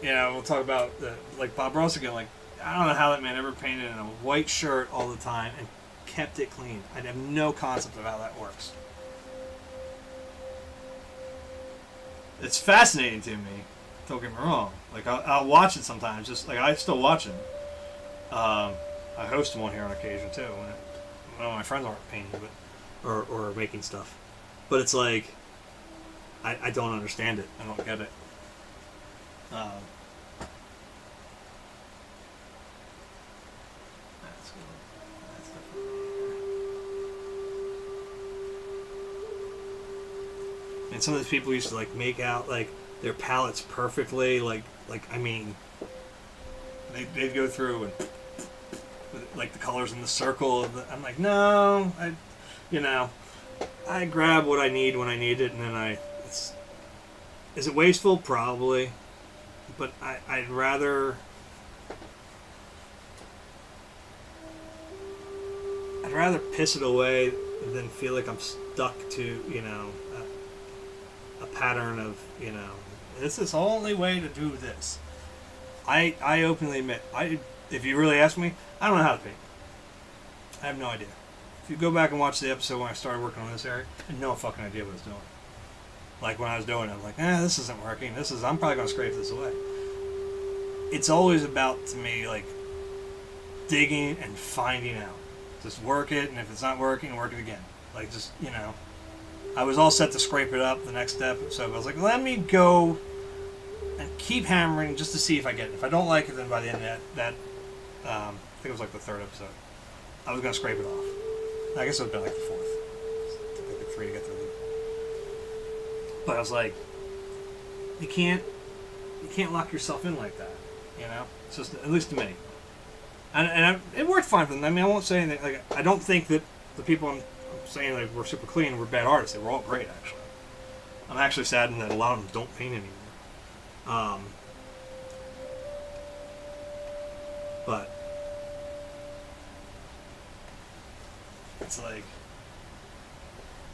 We'll talk about like Bob Ross again. Like, I don't know how that man ever painted in a white shirt all the time and kept it clean. I have no concept of how that works. It's fascinating to me. Don't get me wrong. Like, I'll watch it sometimes. Just like, I still watch it. I host them on here on occasion too. When my friends aren't painting, but or making stuff. But it's like, I don't understand it. I don't get it. And some of these people used to like make out like their palettes perfectly, they'd go through and with, like, the colors in the circle. I'm like, no, I grab what I need when I need it, and then is it wasteful? Probably, but I'd rather piss it away than feel like I'm stuck to, a pattern of, this is the only way to do this. I openly admit, if you really ask me, I don't know how to paint. I have no idea. If you go back and watch the episode when I started working on this area, I had no fucking idea what I was doing. Like, when I was doing it, I'm like, this isn't working. I'm probably going to scrape this away. It's always about, to me, like, digging and finding out. Just work it, and if it's not working, work it again. Like, just, I was all set to scrape it up the next step, so I was like, let me go and keep hammering just to see if I get it. If I don't like it, then by the end of that I think it was like the third episode, I was going to scrape it off. I guess it would have been like the fourth. It took like 3 to get through it. But I was like, you can't lock yourself in like that, It's just, at least to me. And it worked fine for them. I won't say anything. Like, I don't think that the people I'm saying like were super clean were bad artists. They were all great, actually. I'm actually saddened that a lot of them don't paint anymore. But it's like,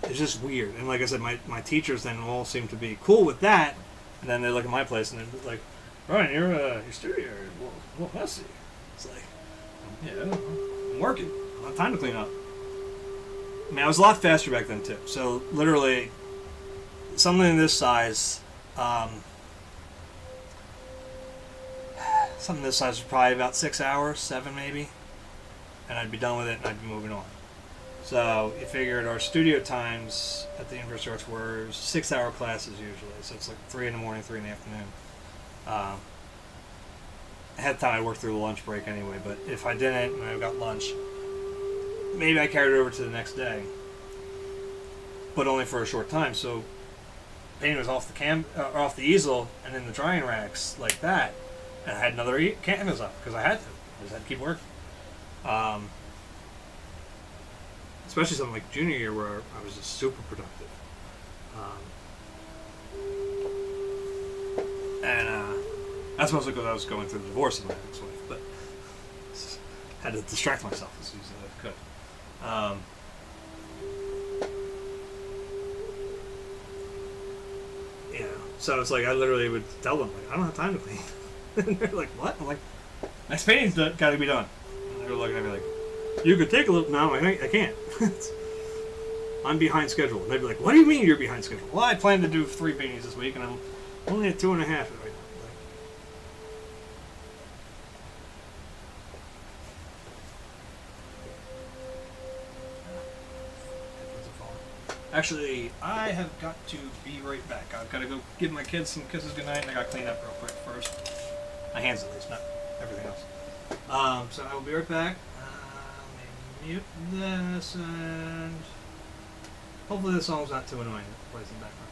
it's just weird. And like I said, my teachers then all seem to be cool with that. And then they look at my place and they're like, Ryan, your studio is a little messy. It's like, yeah, I'm working. I don't have time to clean up. I mean, I was a lot faster back then too. So literally, something this size, was probably about 6 hours, 7 maybe, and I'd be done with it and I'd be moving on. So you figured our studio times at the University of Arts were 6-hour classes usually. So it's like 3 in the morning, 3 in the afternoon. Ahead of time I'd work through the lunch break anyway, but if I didn't and I got lunch, maybe I carried it over to the next day, but only for a short time. So painting was off off the easel and in the drying racks like that, and I had another canvas up because I had to. I just had to keep working. Especially something like junior year where I was just super productive. That's mostly because I was going through the divorce of my ex-wife, but had to distract myself as easily as I could. So it's like I literally would tell them, like, I don't have time to clean. And they're like, what? I'm like, next painting's got to be done. And they're looking at me like, you could take a look now. I can't. I'm behind schedule. And they'd be like, what do you mean you're behind schedule? Well, I plan to do 3 paintings this week, and I'm only at 2.5 right now. Actually, I have got to be right back. I've got to go give my kids some kisses goodnight, and I got to clean up real quick first. My hands at least, not everything else. So I will be right back. Let me mute this, and hopefully the song's not too annoying. It plays in the background.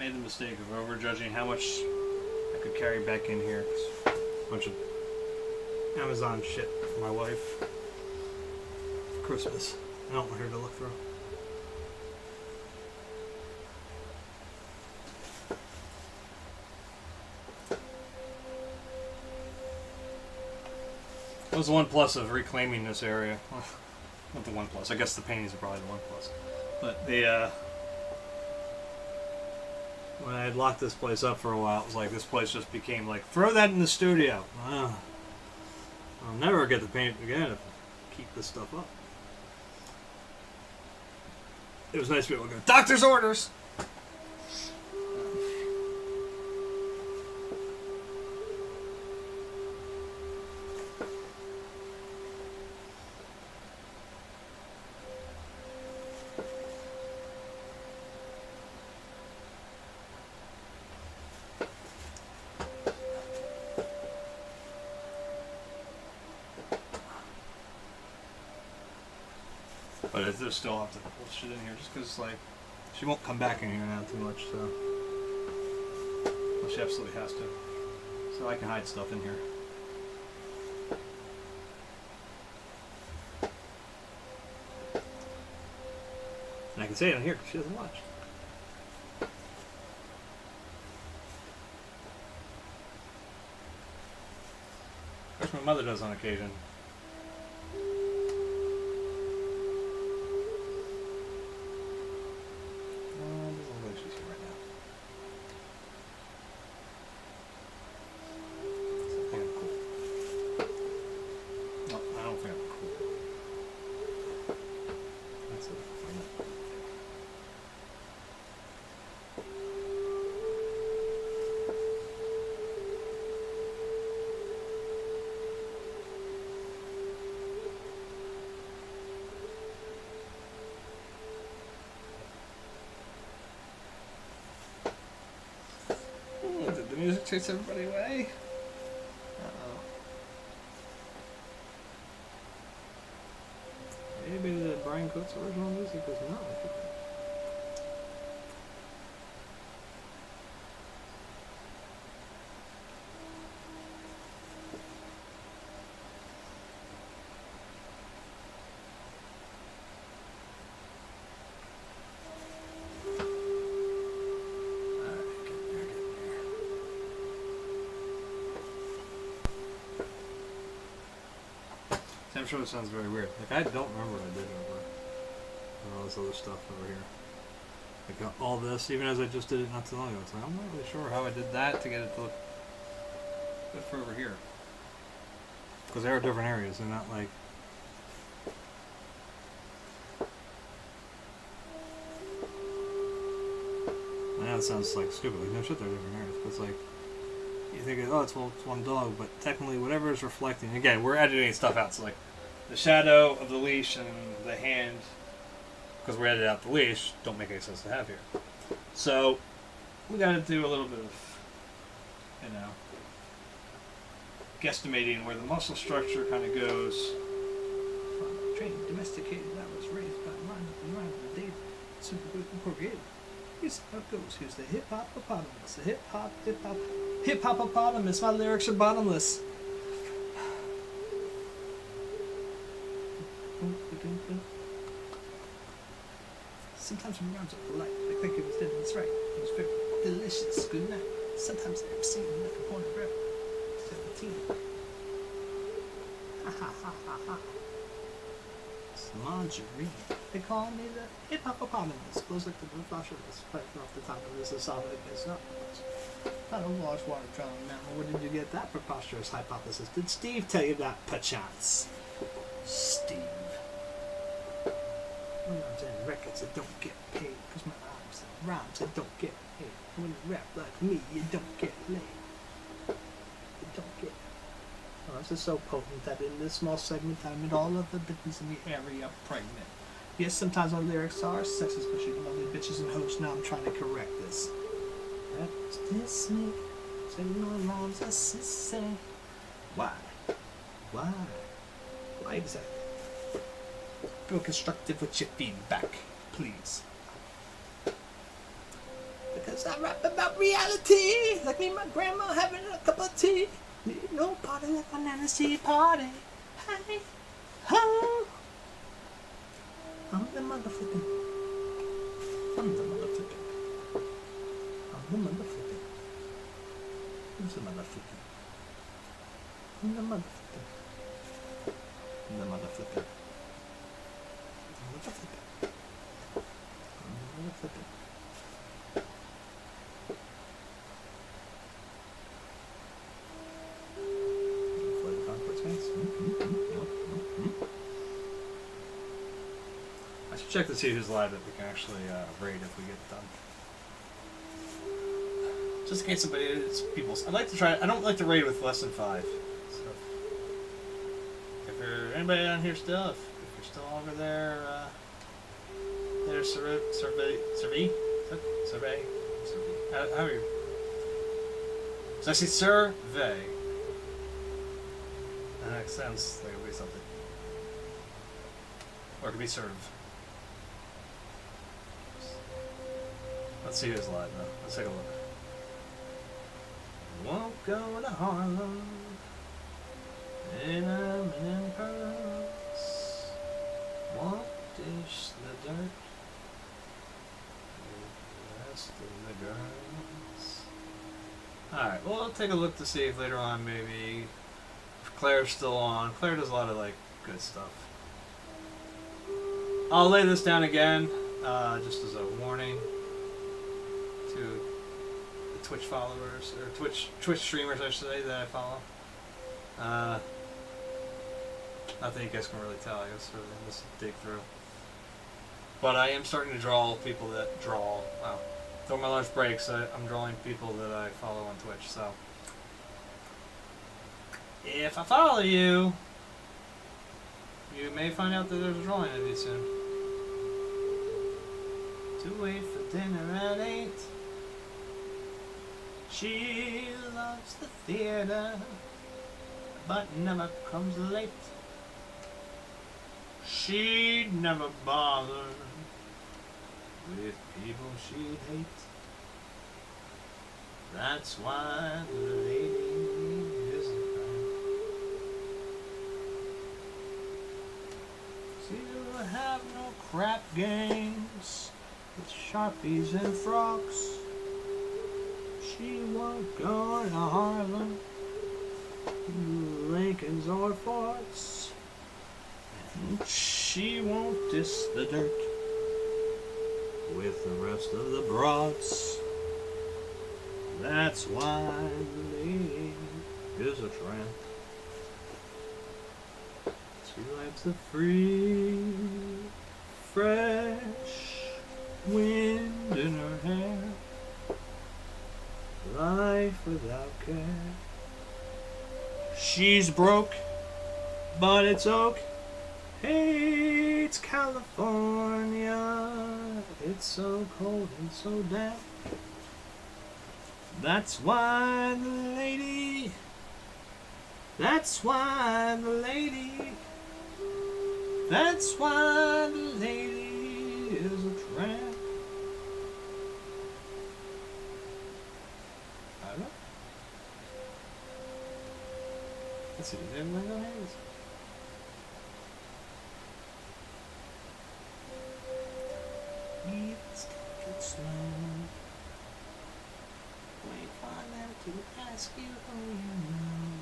made the mistake of overjudging how much I could carry back in here. A bunch of Amazon shit for my wife for Christmas. I don't want her to look through. That was the one plus of reclaiming this area. Well, not the one plus. I guess the paintings are probably the one plus. But the when I had locked this place up for a while, it was like this place just became like, throw that in the studio. I'll never get to paint it again if I keep this stuff up. It was nice to be able to go, doctor's orders! But I do still have to put shit in here just because, like, she won't come back in here now too much, so. Well, she absolutely has to. So I can hide stuff in here. And I can say it in here because she doesn't watch. Of course, my mother does on occasion. Did the music chase everybody away? Uh-oh. Maybe the Brian Coates original music was not like it. I'm sure it sounds very weird. Like, I don't remember what I did over all this other stuff over here. Like, all this, even as I just did it not too long ago. It's like, I'm not really sure how I did that to get it to look good for over here. Because they are different areas. They're not like... I know it sounds like stupid. Like, no shit, they're different areas. But it's like... You think, oh, it's one dog, but technically whatever is reflecting... Again, we're editing stuff out, so like... The shadow of the leash and the hand, because we edited out the leash, don't make any sense to have here. So, we got to do a little bit of, you know, guesstimating where the muscle structure kind of goes. Trained, domesticated, I was raised by line of the data, super good incorporated. Here's how it goes. Here's the hip-hop-opotamus. The hip-hop-opotamus. My lyrics are bottomless. Sometimes when rhymes are polite, I think it was dead, that's right. It was very delicious, good night. Sometimes I ever seen like a point of rep. 17. Ha ha ha ha ha. It's lingerie. They call me the hip-hop-opotamus. Goes like the Lunatics, fighting off the top of this esophagus. Not a large water drawing mammal. Where did you get that preposterous hypothesis? Did Steve tell you that, perchance? Steve. Rhymes and records that don't get paid, cause my rhymes that don't get paid. When you rap like me, you don't get laid. You don't get. Oh, this is so potent that in this small segment I made all of the bitches in the area pregnant. Yes, sometimes my lyrics are sexist, but you lovely bitches and hoes. Now I'm trying to correct this. That's this me. Say no rhymes, I say. Why? Why? Why exactly? Go constructive with your feedback, please. The Because I rap about reality, like me and my grandma having a cup of tea. No party like a Menaceart party. Hey, ho. I'm the motherfucking. I'm the motherfucking. I'm the motherfucking. Who's the motherfucking? I'm the motherfucking. I'm the motherfucker. I'm the motherfucker. I'm the motherfucker. I should check to see who's live that we can actually raid if we get it done. Just in case people's. I'd like to try. I don't like to raid with less than 5. So if there's anybody on here still, if you're still over there, survey. How are you? So I see survey. That sounds like it'll be something. Or it could be serve. Let's see who's live now. Let's take a look. Won't go to Harlem in a million pearls. Won't dish the dirt with the rest of the girls. Alright, well, I'll take a look to see if later on maybe if Claire's still on. Claire does a lot of like good stuff. I'll lay this down again, just as a warning to the Twitch followers, or Twitch streamers, I should say, that I follow. Not that you guys can really tell, I guess, really, just dig through. But I am starting to draw people that draw. Wow. During my lunch breaks, I'm drawing people that I follow on Twitch, so. If I follow you, you may find out that there's a drawing of you soon. To wait for dinner at 8. She loves the theater, but never comes late. She'd never bother with people she'd hate. That's why the lady is a friend. She'll have no crap games with Sharpies and frocks. She won't go to Harlem, Lincolns or Forts. And she won't diss the dirt with the rest of the broads. That's why the lady is a tramp. She likes the free, fresh wind in her hair. Life without care. She's broke, but it's oak. Hates California. It's so cold and so damp. That's why the lady. That's why the lady. That's why the lady is a tramp. I don't know. Let's see, did everyone go hands? Let's take it slow. Wait for them to ask you who you know.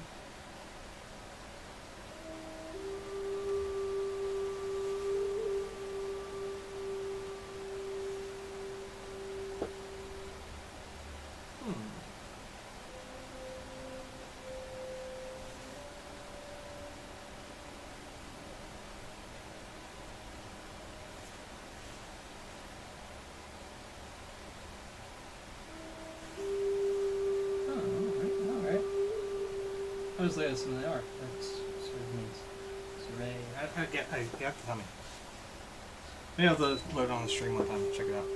What is latest in the art? That's sort of means survey. You have to tell me. Maybe I'll have to load it on the stream one time and check it out.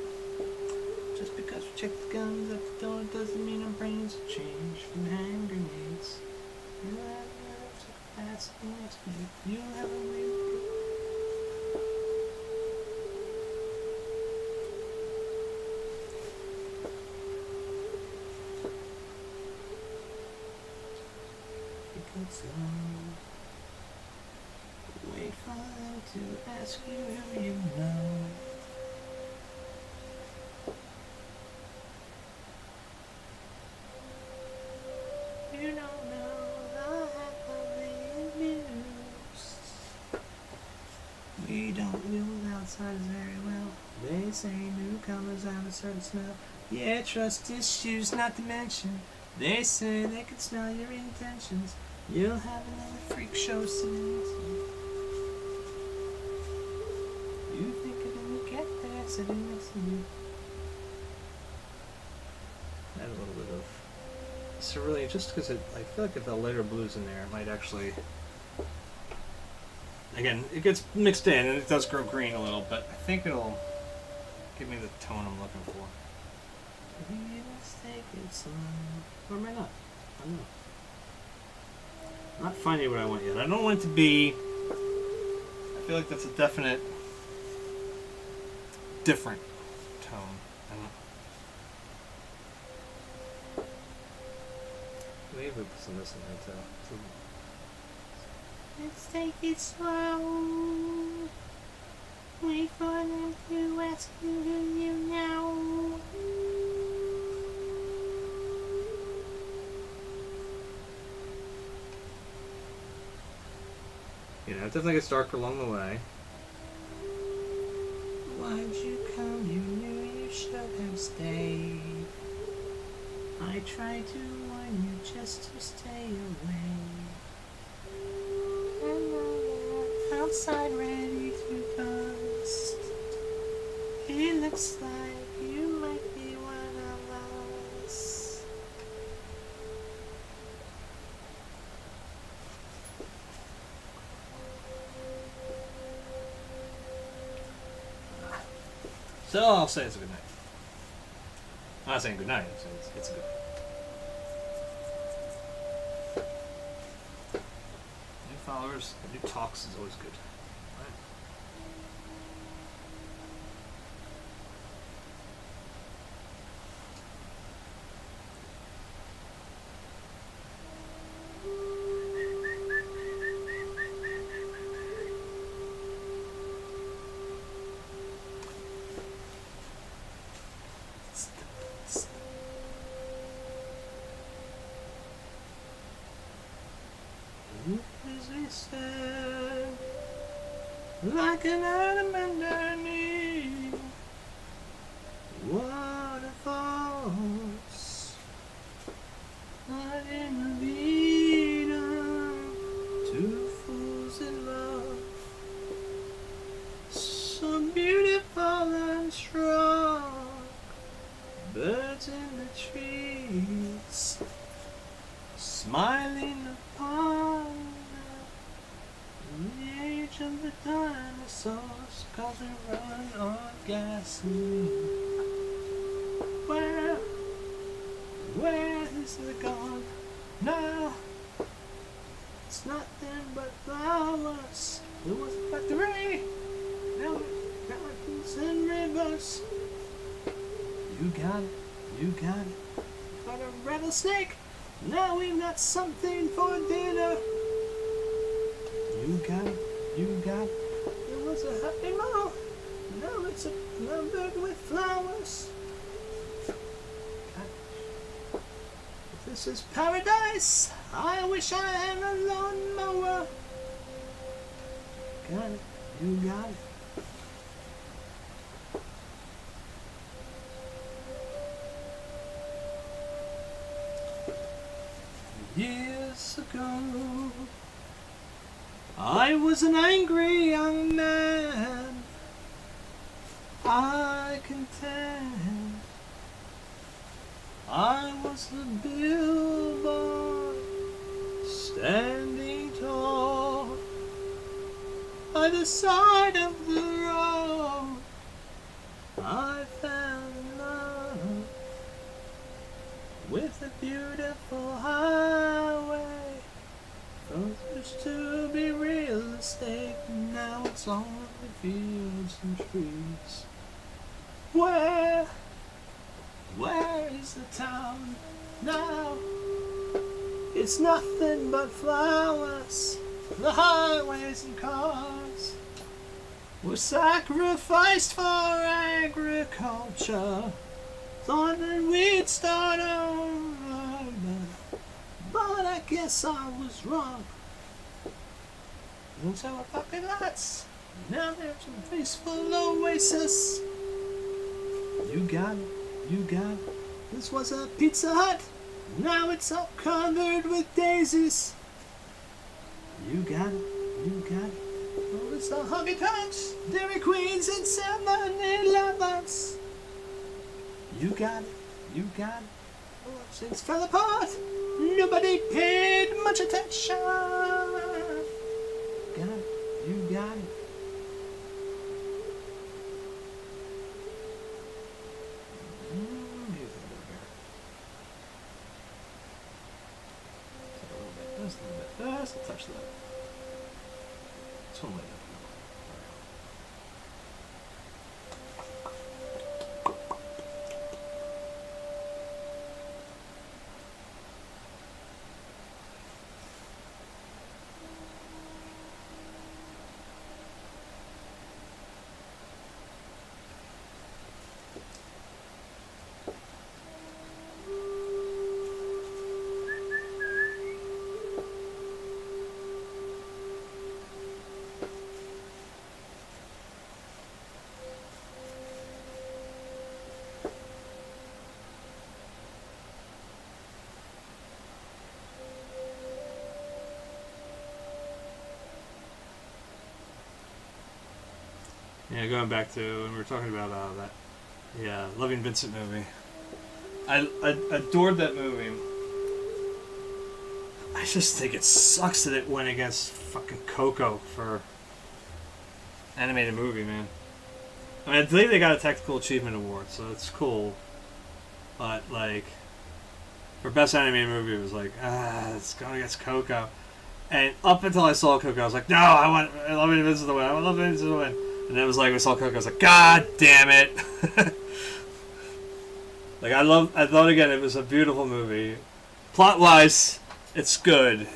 Just because we check the guns at the door doesn't mean our brains have changed from hand grenades. You have to pass the next minute. You haven't waited. Ask you who you know. You don't know the half of the news. We don't deal with outsiders very well. They say newcomers have a certain smell. Yeah, trust issues not to mention. They say they can smell your intentions. You'll have another freak show sitting next to you. You think it when you get there, sitting next to you. Add a little bit of cerulean, just because I feel like if the lighter blues in there, it might actually. Again, it gets mixed in and it does grow green a little, but I think it'll give me the tone I'm looking for. Or am I not? I don't know. I'm not finding what I want yet. I don't want it to be. I feel like that's a definite different tone. I don't know. Maybe we put some of this in there too. Let's take it slow. Wait for them to ask you who you know. You know, it definitely gets darker along the way. Why'd you come? You knew you should have stayed. I tried to warn you just to stay away. And now you're outside ready to bust. It looks like you might be one of us. So I'll say it's a good night. I'm not saying good night, I'm saying it's a good night. New followers, new talks is always good. Like an adamant underneath waterfalls, not in the beat of two fools in love, so beautiful and strong, birds in the trees, smiling upon the age of the dinosaurs, 'cause we run on gasoline. Where is it gone now? It's nothing but flowers. It was a factory. Now we got my boots in reverse. You got it, you got it. Got a rattlesnake. Now we've got something for dinner. You got it, you got it. It was a happy mall. Now it's a bird with flowers. If this is paradise, I wish I had a lawnmower. Got it, you got it. Years ago, I was an angry young man, I contend. I was the billboard, standing tall by the side of the road. I found love with a beautiful highway. Those used to be real estate, now it's only fields and trees. Where is the town now? It's nothing but flowers, the highways and cars. were sacrificed for agriculture. Thought that we'd start over, but I guess I was wrong. And so we're puppy lots. Now there's a peaceful oasis. You got it, you got it. This was a Pizza Hut. Now it's all covered with daisies. You got it, you got it. Oh, it's the Honky Tonks, Dairy Queens, and 7-Elevens. You got it, you got it. Oh, things fell apart. Nobody paid much attention. Got it, you got it. Just a little bit. Just a touch of that. This one might have to go. Yeah, going back to when we were talking about that, Loving Vincent movie. I adored that movie. I just think it sucks that it went against fucking Coco for animated movie, man. I mean, I believe they got a technical achievement award, so it's cool. But like, for best animated movie, it was like, it's going against Coco. And up until I saw Coco, I was like, no, I want Loving Vincent to win. I want Loving Vincent to win. And then it was like, we saw Coco, I was like, God damn it. Like, I thought again, it was a beautiful movie. Plot-wise, it's good.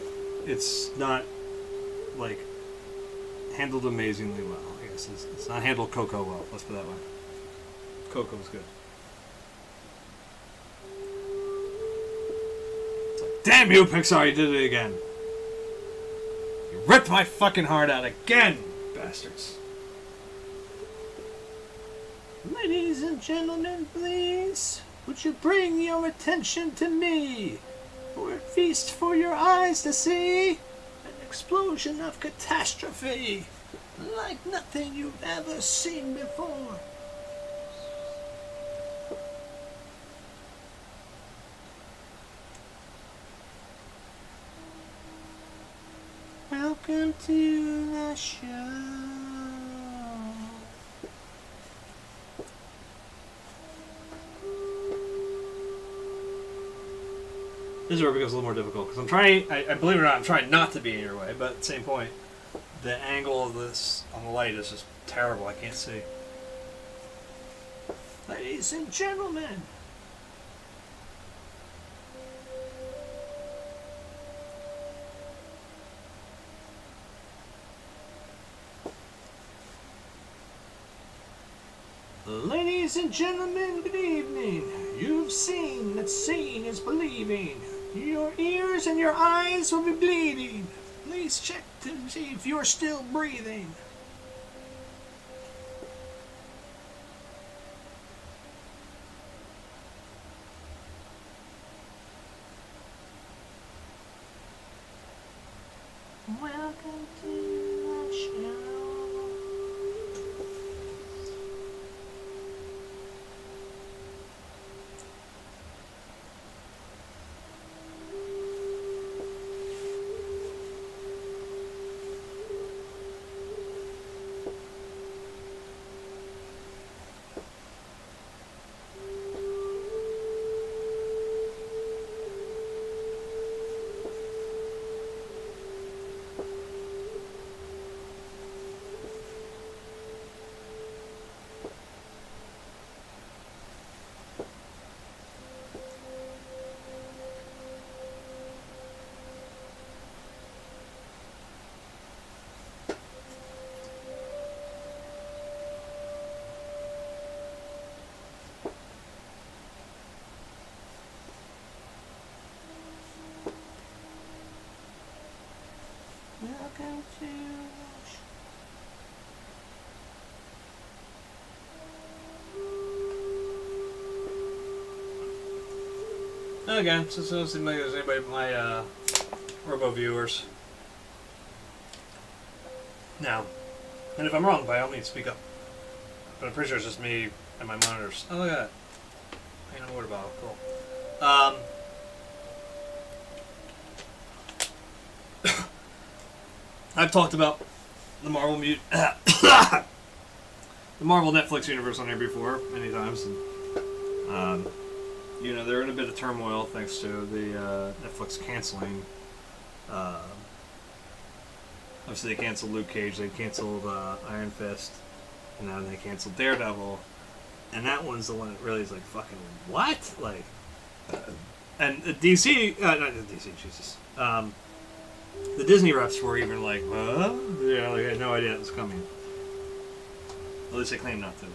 It's not, like, handled amazingly well, I guess. It's not handled Coco well, let's put it that way. Coco was good. It's like, damn you, Pixar, you did it again. You ripped my fucking heart out again, bastards. Ladies and gentlemen, please, would you bring your attention to me for a feast for your eyes to see? An explosion of catastrophe like nothing you've ever seen before. Welcome to the show. This is where it becomes a little more difficult, because I'm trying, I believe it or not, I'm trying not to be in your way, but at the same point, the angle of this on the light is just terrible, I can't see. Ladies and gentlemen, ladies and gentlemen, good evening. You've seen that seeing is believing. Your ears and your eyes will be bleeding. Please check to see if you're still breathing. Welcome to the show. Again, since it doesn't seem like there's anybody but my Robo viewers. Now, and if I'm wrong, by all means, speak up. But I'm pretty sure it's just me and my monitors. Oh, look at that. Ain't no water bottle. Cool. I've talked about the Marvel the Marvel Netflix universe on here before many times, and you know, they're in a bit of turmoil thanks to the Netflix canceling. Obviously, they canceled Luke Cage, they canceled Iron Fist, and now they canceled Daredevil, and that one's the one that really is like, fucking what? Like, and DC, not DC, Jesus. The Disney reps were even like, yeah, like, I had no idea it was coming. At least they claim not to.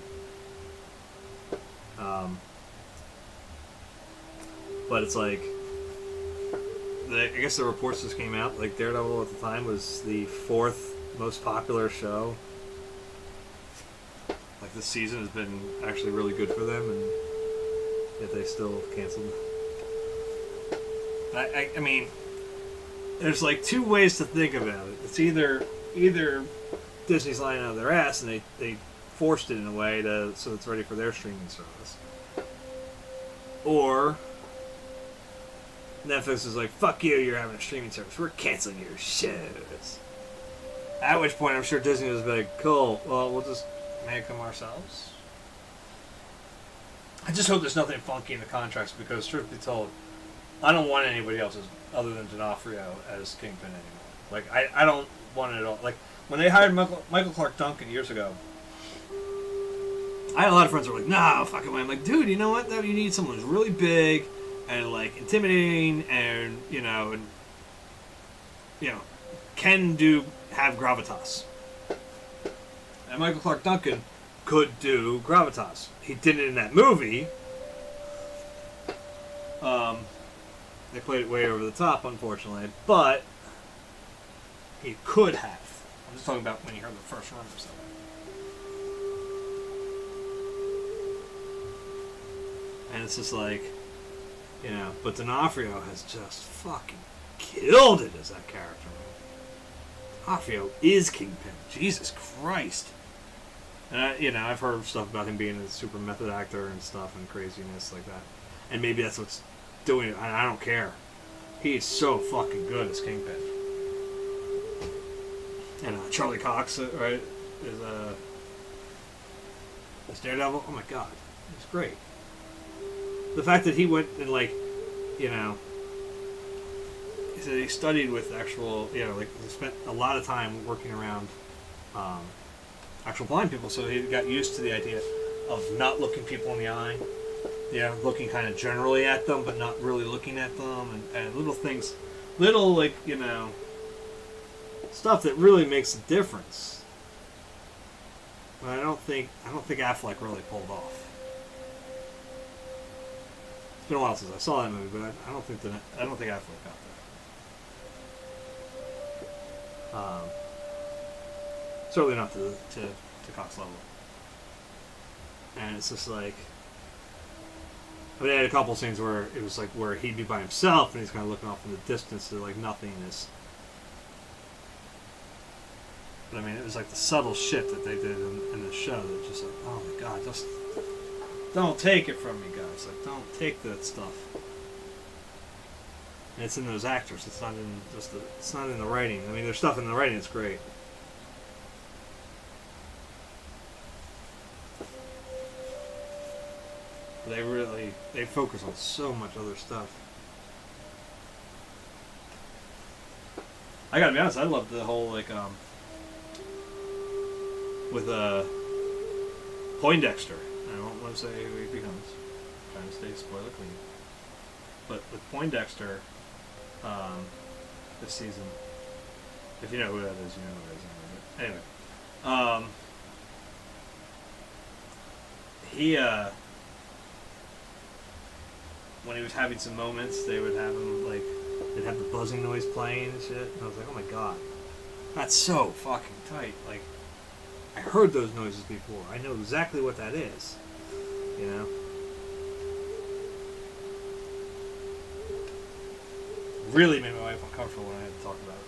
But it's like, I guess the reports just came out, like Daredevil at the time was the 4th most popular show. Like this season has been actually really good for them, and yet they still canceled. I mean, there's like two ways to think about it. It's either Disney's lying out of their ass and they forced it in a way so it's ready for their streaming service, or Netflix is like, fuck you, you're having a streaming service, we're canceling your shows. At which point I'm sure Disney was like, cool, well, we'll just make them ourselves. I just hope there's nothing funky in the contracts, because truth be told, I don't want anybody else other than D'Onofrio as Kingpin anymore. Like, I don't want it at all. Like, when they hired Michael Clark Duncan years ago, I had a lot of friends who were like, nah, fucking way. I'm like, dude, you know what, though? You need someone who's really big and, like, intimidating and, you know, can have gravitas. And Michael Clark Duncan could do gravitas. He did it in that movie. They played it way over the top, unfortunately, but he could have. I'm just talking about when you heard the first run or something. And it's just like, you know, but D'Onofrio has just fucking killed it as that character. D'Onofrio is Kingpin. Jesus Christ. And I've heard stuff about him being a super method actor and stuff and craziness like that. And maybe that's what's doing it. I don't care. He is so fucking good as Kingpin. And Charlie Cox, right, is Daredevil. Oh my god, he's great. The fact that he went and, like, you know, he said he studied with actual, you know, like, he spent a lot of time working around actual blind people, so he got used to the idea of not looking people in the eye. Yeah, looking kind of generally at them, but not really looking at them, and little things, like, you know, stuff that really makes a difference. But I don't think Affleck really pulled off. It's been a while since I saw that movie, but I don't think Affleck got there. Certainly not to Cox level. And it's just like, I mean, I had a couple scenes where it was like where he'd be by himself and he's kind of looking off in the distance to, like, nothingness. But I mean, it was like the subtle shit that they did in the show that just like, oh my god, just don't take it from me, guys. Like, don't take that stuff. And it's in those actors. It's not in it's not in the writing. I mean, there's stuff in the writing that's great. They focus on so much other stuff. I gotta be honest, I loved the whole, like, with Poindexter. I don't want to say who he becomes. I'm trying to stay spoiler clean. But with Poindexter, this season, if you know who that is, you know who it is. Anyway, he when he was having some moments, they would have him, like, they'd have the buzzing noise playing and shit, and I was like, oh my god. That's so fucking tight. Like, I heard those noises before. I know exactly what that is. You know? Really made my wife uncomfortable when I had to talk about it.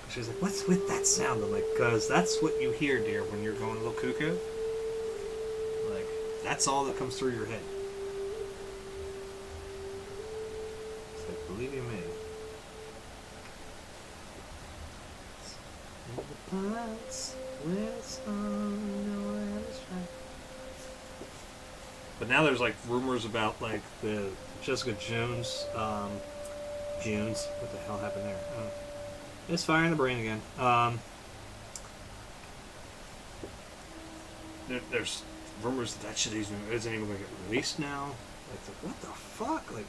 She was like, what's with that sound? I'm like, because that's what you hear, dear, when you're going a little cuckoo. Like, that's all that comes through your head. It's like, believe you me. But now there's like rumors about like the Jessica Jones, Junes. What the hell happened there? It's fire in the brain again. There's rumors that shit isn't even going to get released now. Like, what the fuck? Like,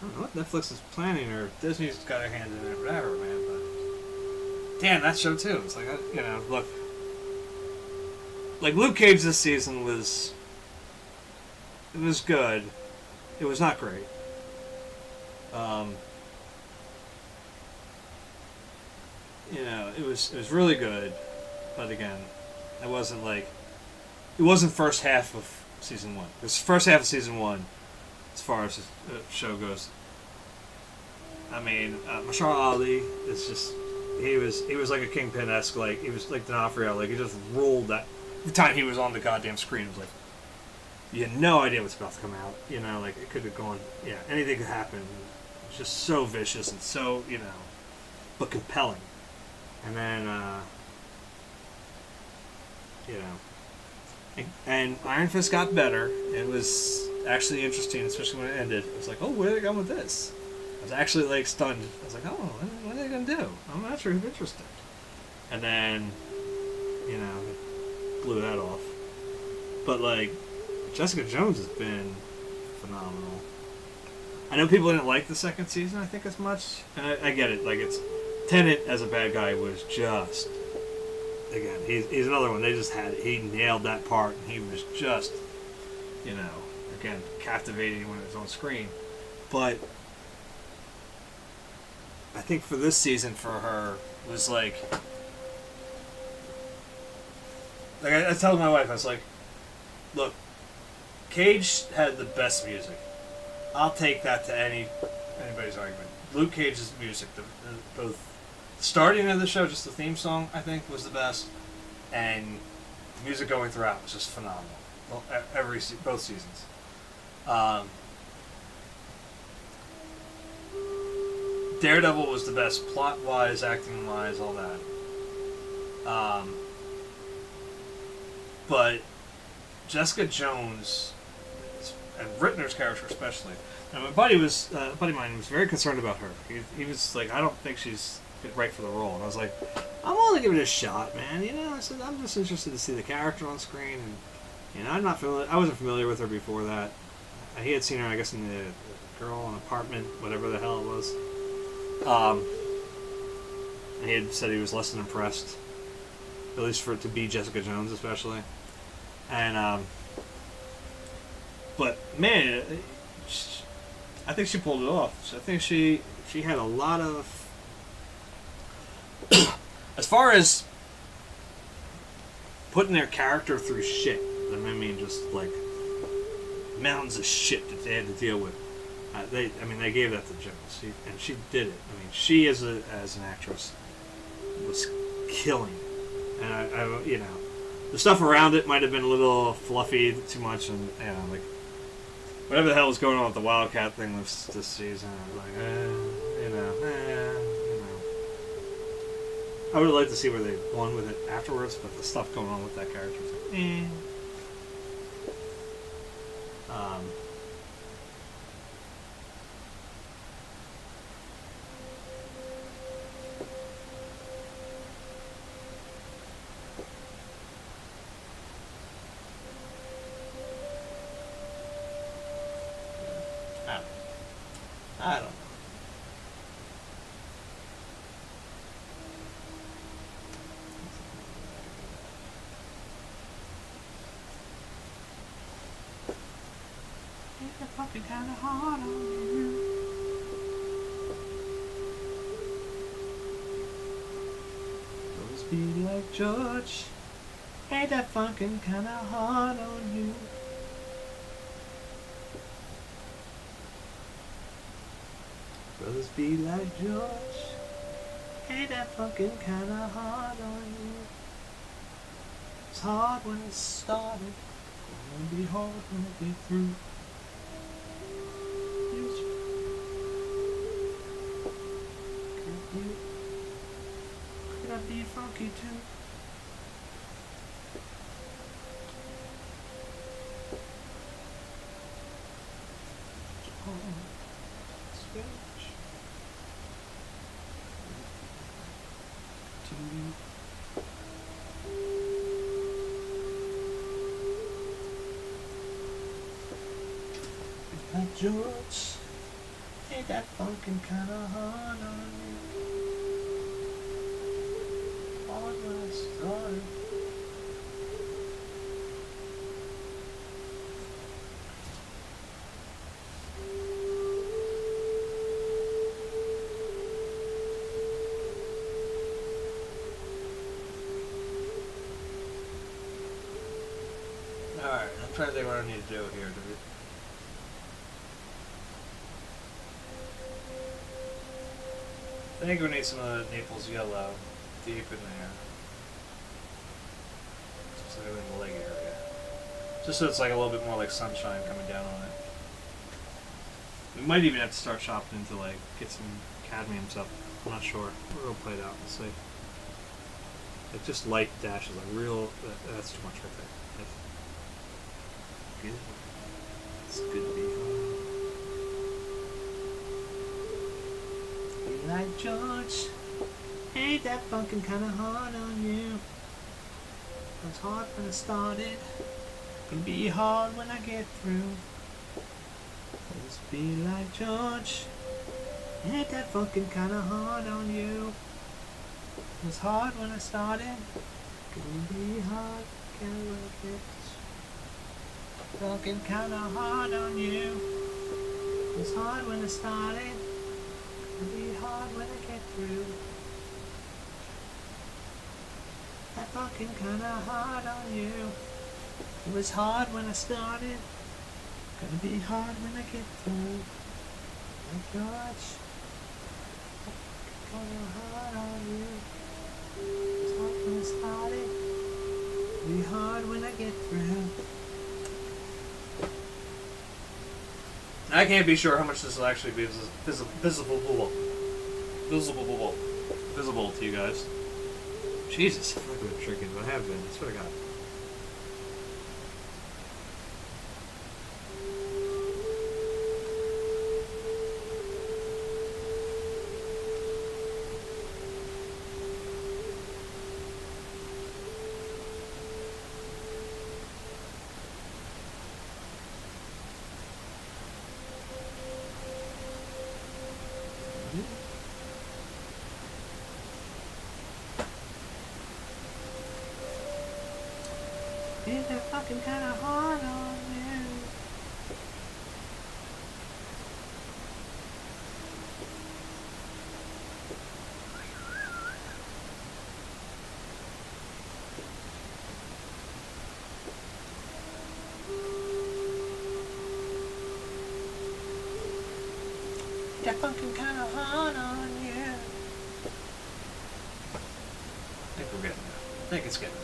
I don't know what Netflix is planning, or Disney's got their hand in it, or whatever, man. But damn, that show too. It's like, you know, look, like Luke Cage this season was good. It was not great. You know, it was really good, but again, it wasn't first half of season one. It was first half of season one, as far as the show goes. I mean, Mahershala Ali is just he was like a Kingpin-esque, like he was like D'Onofrio, like he just ruled that. Every time he was on the goddamn screen, it was like you had no idea what's about to come out. You know, like it could have gone, yeah, anything could happen. It was just so vicious and so, you know, but compelling. And then, you know, and Iron Fist got better. It was actually interesting, especially when it ended. It was like, oh, where are they going with this? I was actually like stunned. I was like, oh, what are they going to do? I'm not sure who's interested. And then, you know, it blew that off. But like, Jessica Jones has been phenomenal. I know people didn't like the second season, I think, as much. And I get it. Like, it's Tennant as a bad guy was just, again, he's another one. They just he nailed that part, and he was just, you know, again, captivating when it was on screen. But I think for this season for her was like I told my wife, I was like, look, Cage had the best music. I'll take that to anybody's argument. Luke Cage's music, both starting of the show, just the theme song, I think, was the best, and the music going throughout was just phenomenal. Well, both seasons. Daredevil was the best, plot-wise, acting-wise, all that. But Jessica Jones and Rittner's character especially. And my buddy of mine was very concerned about her. He was like, I don't think she's right for the role. And I was like, I'm willing to give it a shot, man. You know, I said, I'm just interested to see the character on screen. And, you know, I wasn't familiar with her before that. He had seen her, I guess, in the Girl in Apartment, whatever the hell it was. And he had said he was less than impressed, at least for it to be Jessica Jones, especially. And but man, I think she pulled it off. I think she had a lot of, as far as putting their character through shit. I mean, just like mountains of shit that they had to deal with. They gave that to Jones, and she did it. I mean, she as an actress was killing, and I you know, the stuff around it might have been a little fluffy, too much, and you know, like whatever the hell was going on with the Wildcat thing this season, I was like, you know. I would have liked to see where they won with it afterwards, but the stuff going on with that character was like, I don't know. You're fucking kind of hard on you. be like George. Ain't that fucking kinda hard on you? Brothers be like George. Ain't that fucking kinda hard on you? It's hard when it started. Gonna be hard when it get through. Could I be funky too? Switch to like George. Ain't that funkin' kinda hard on you? Hard when I started. Alright, I'm trying to think what I need to do here. I think we need some of the Naples yellow deep in there. Specifically in the leg area. Just so it's like a little bit more like sunshine coming down on it. We might even have to start chopping into like, get some cadmiums up. I'm not sure. We're gonna play it out and see. Like just light dashes, like real, that's too much right there. That's good. It's good to be home. Like George, ain't that funkin' kinda hard on you? It was hard when I started, gonna be hard when I get through. Just be like George, ain't that funkin' kinda hard on you? It was hard when I started, gonna be hard, can't work it. Funkin' kinda hard on you. It was hard when I started. It'll be hard when I get through. That fucking kinda hard on you. It was hard when I started. Gonna be hard when I get through. My gosh. Kinda hard on you. It was hard when I started. It'll be hard when I get through. I can't be sure how much this will actually be visible to you guys. Jesus, I feel like I've been tricking, but I have been. That's what I got. Is that fucking kinda hard on you? That fucking kinda hard on you. I think we're getting there. I think it's getting there.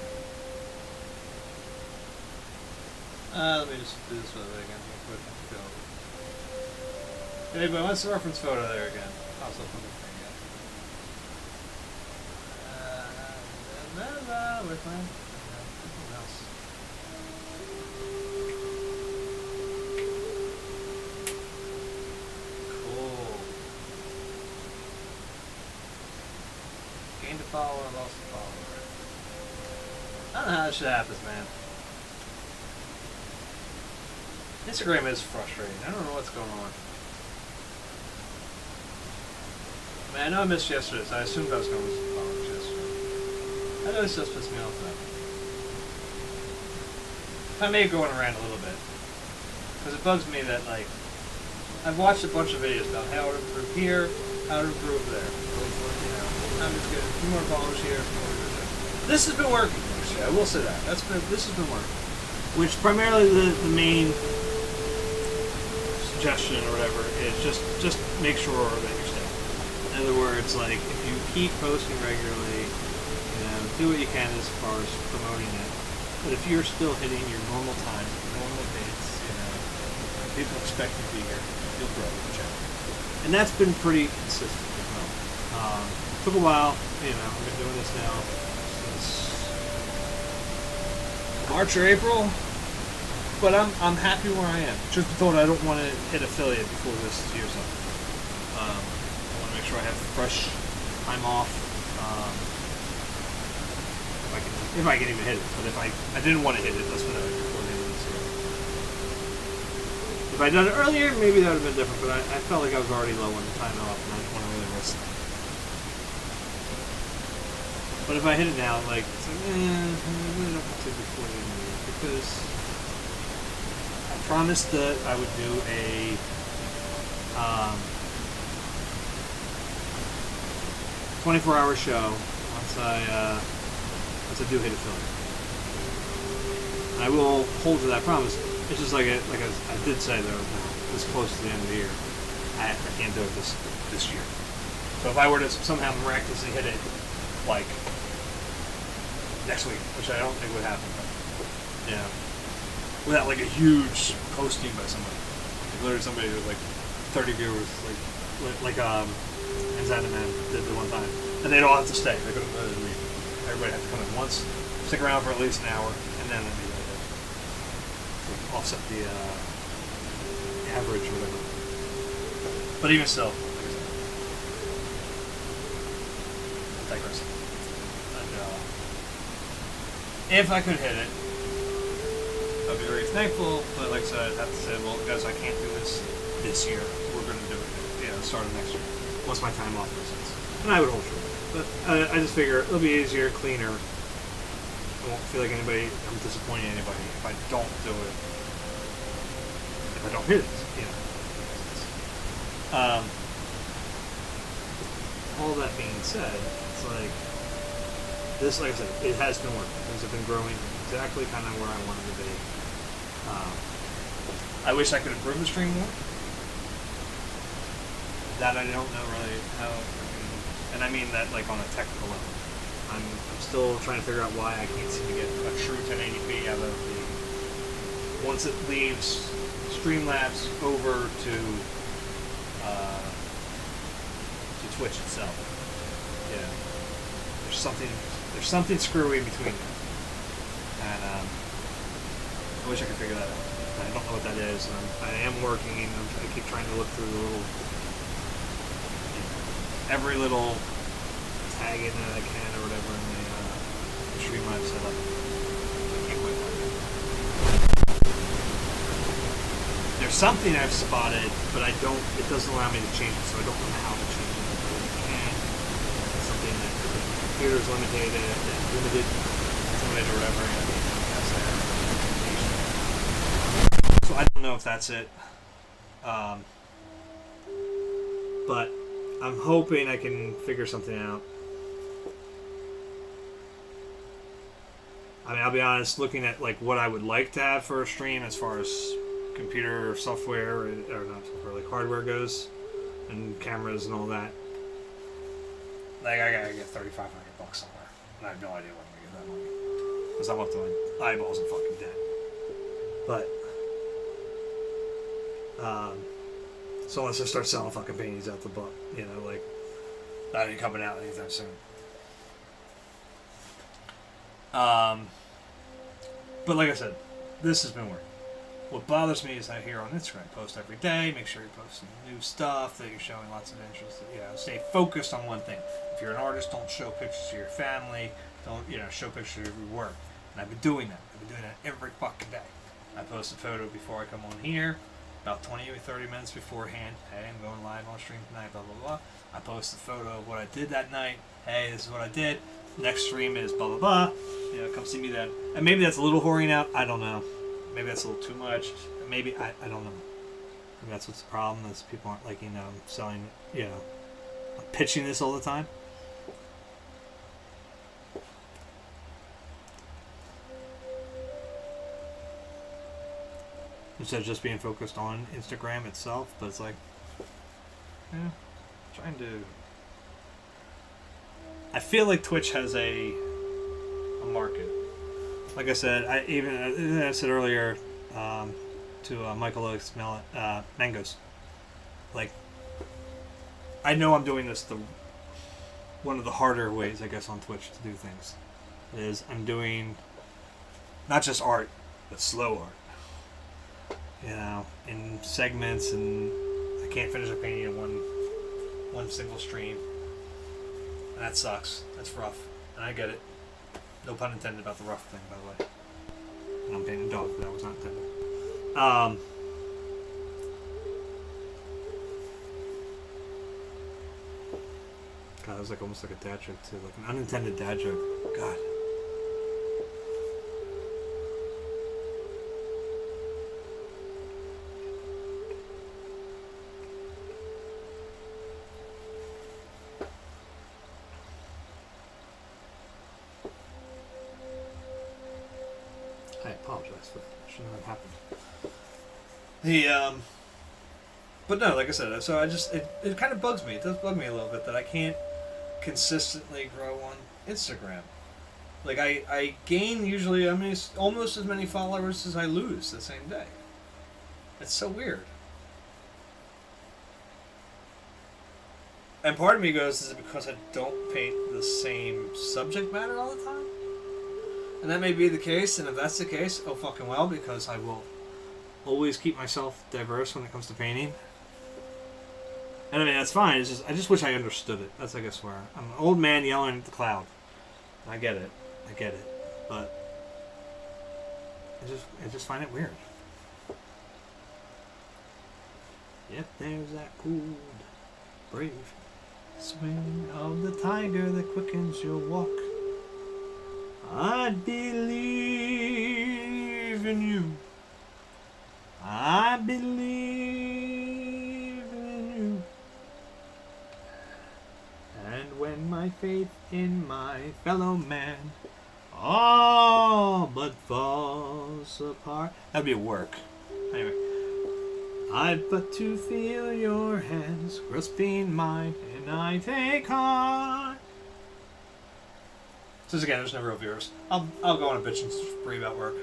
Let me just do this one again. Anybody wants the reference photo there again? Pops up on the thing again. Where's mine? Something else. Cool. Gained a follower, lost a follower. I don't know how this shit happens, man. Instagram is frustrating. I don't know what's going on. I mean, I know I missed yesterday, so I assumed I was going to miss the followers yesterday. I know this just pissed me off now. I may go on a rant a little bit. Because it bugs me that, like, I've watched a bunch of videos about how to improve here, how to improve there. You know, I'm just getting a few more followers here, a few more there. this has been working. Actually, I will say that this has been working. Which primarily the main suggestion or whatever is just make sure that you're staying. In other words, like if you keep posting regularly, do what you can as far as promoting it. But if you're still hitting your normal time, your normal dates, people expect you to be here, you'll grow the channel. And that's been pretty consistent as well. Took a while, I've been doing this now since March or April, but I'm happy where I am. Truth be told, I don't want to hit affiliate before this year's up. I want to make sure I have fresh time off. If I can even hit it, but if I didn't want to hit it, let's put it before the end of this year. If I'd done it earlier, maybe that would have been different, but I felt like I was already low on the time off, and I didn't want to really risk that. But if I hit it now, like, it's like, I really don't want to before the end of the year, because I promised that I would do a 24-hour show once I do hit affiliate. And I will hold to that promise. It's just like I did say though, this close to the end of the year, I can't do it this year. So if I were to somehow miraculously hit it like next week, which I don't think would happen, but without like a huge posting by somebody, like literally somebody with like 30 viewers, like Anxiety Man did the one time, and they'd all have to stay. They couldn't leave. Everybody had to come in once, stick around for at least an hour, and then maybe offset the average or whatever. But even still, like I said, I'm digressing. And if I could hit it, I'd be very thankful. But like I said, I'd have to say, well, guys, I can't do this year. We're going to do it, start of next year. Once my time off makes sense, and I would hold true. But I just figure it'll be easier, cleaner. I won't feel like I'm disappointing anybody if I don't do it. If I don't hit it, all that being said, it's like this. Like I said, it has been working. Things have been growing exactly kind of where I wanted to be. I wish I could improve the stream more. That I don't know really how. And I mean that like on a technical level. I'm still trying to figure out why I can't seem to get a true 1080p out of the once it leaves Streamlabs over to Twitch itself. Yeah, there's something screwy between them, and I wish I could figure that out. I don't know what that is. And I am working. I keep trying to look through the little. Every little tag in that I can or whatever in the Streamlabs setup. I can't quite find it. There's something I've spotted, but it doesn't allow me to change it, so I don't know how to change it. I can. It's something that the computer's limited or whatever, and that's there. So I don't know if that's it. But I'm hoping I can figure something out. I mean, I'll be honest, looking at like what I would like to have for a stream as far as computer software, or not software, like hardware goes, and cameras and all that. Like, I gotta get $3,500 somewhere. And I have no idea where I'm gonna get that money. Because I'm up to my eyeballs and fucking dead. But, so let's just start selling fucking paintings out the butt. Like, that ain't coming out anytime soon. But like I said, this has been working. What bothers me is I hear on Instagram, post every day, make sure you're posting new stuff, that you're showing lots of interest, stay focused on one thing. If you're an artist, don't show pictures of your family, don't, show pictures of your work. And I've been doing that. Every fucking day. I post a photo before I come on here, about 20 or 30 minutes beforehand. Hey, I'm going live on stream tonight, blah, blah, blah. I post a photo of what I did that night. Hey, this is what I did. Next stream is blah, blah, blah. Come see me then. And maybe that's a little whoring out. I don't know. Maybe that's a little too much. Maybe, I don't know. Maybe that's what's the problem, is people aren't liking selling, pitching this all the time. instead of just being focused on Instagram itself. But it's like, yeah, trying to. I feel like Twitch has a market. Like I said, I said earlier to Michael Oakes Mangoes. Like, I know I'm doing this one of the harder ways, I guess, on Twitch to do things is I'm doing not just art, but slow art. You know, in segments, and I can't finish a painting in one single stream. And that sucks. That's rough. And I get it. No pun intended about the rough thing, by the way. And I'm painting a dog, but that was not intended. God, that was like almost like a dad joke too, like an unintended dad joke. God. I apologize for that. Shouldn't have happened. But no, like I said, so it kind of bugs me. It does bug me a little bit that I can't consistently grow on Instagram. Like I gain usually almost as many followers as I lose the same day. It's so weird. And part of me goes, is it because I don't paint the same subject matter all the time? And that may be the case, and if that's the case, oh fucking well, because I will always keep myself diverse when it comes to painting. And I mean, that's fine. It's just, I just wish I understood it. That's, I guess, where I'm an old man yelling at the cloud. I get it. But I just find it weird. Yep, there's that cool, brave swing of the tiger that quickens your walk. I believe in you. I believe in you. And when my faith in my fellow man all but falls apart. That'd be work. Anyway. I've but to feel your hands grasping mine, and I take heart. Since again, there's no real viewers, I'll go on a bitch and spree about work.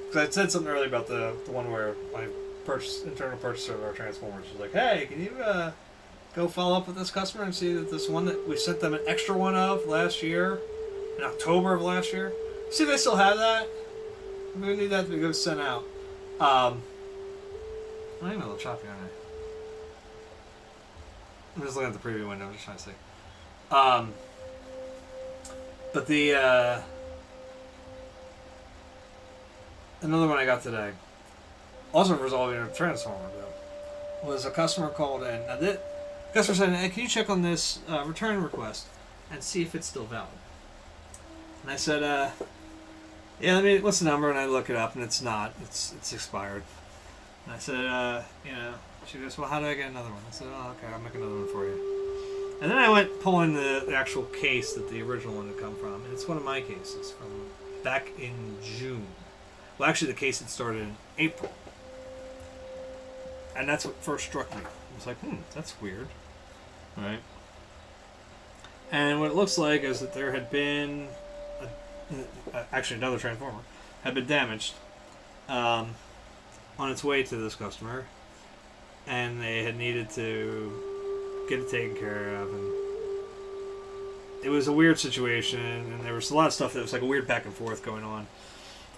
Because I said something earlier about the one where my internal purchaser of our Transformers was like, hey, can you go follow up with this customer and see that this one that we sent them an extra one of last year, in October of last year, see if they still have that? We need that to go sent out. I'm a little choppy, aren't I? I'm just looking at the preview window, I'm just trying to see. But the another one I got today, also resolving a Transformer though, was a customer called in. Now the customer said, hey, can you check on this return request and see if it's still valid? And I said, yeah, what's the number? And I look it up, and it's not. It's expired. And I said, she goes, well, how do I get another one? I said, oh, okay, I'll make another one for you. And then I went pulling the actual case that the original one had come from, and it's one of my cases from back in June. Well, actually, the case had started in April. And that's what first struck me. I was like, that's weird. Right? And what it looks like is that there had been, actually another Transformer, had been damaged on its way to this customer, and they had needed to get it taken care of, and it was a weird situation, and there was a lot of stuff that was like a weird back and forth going on,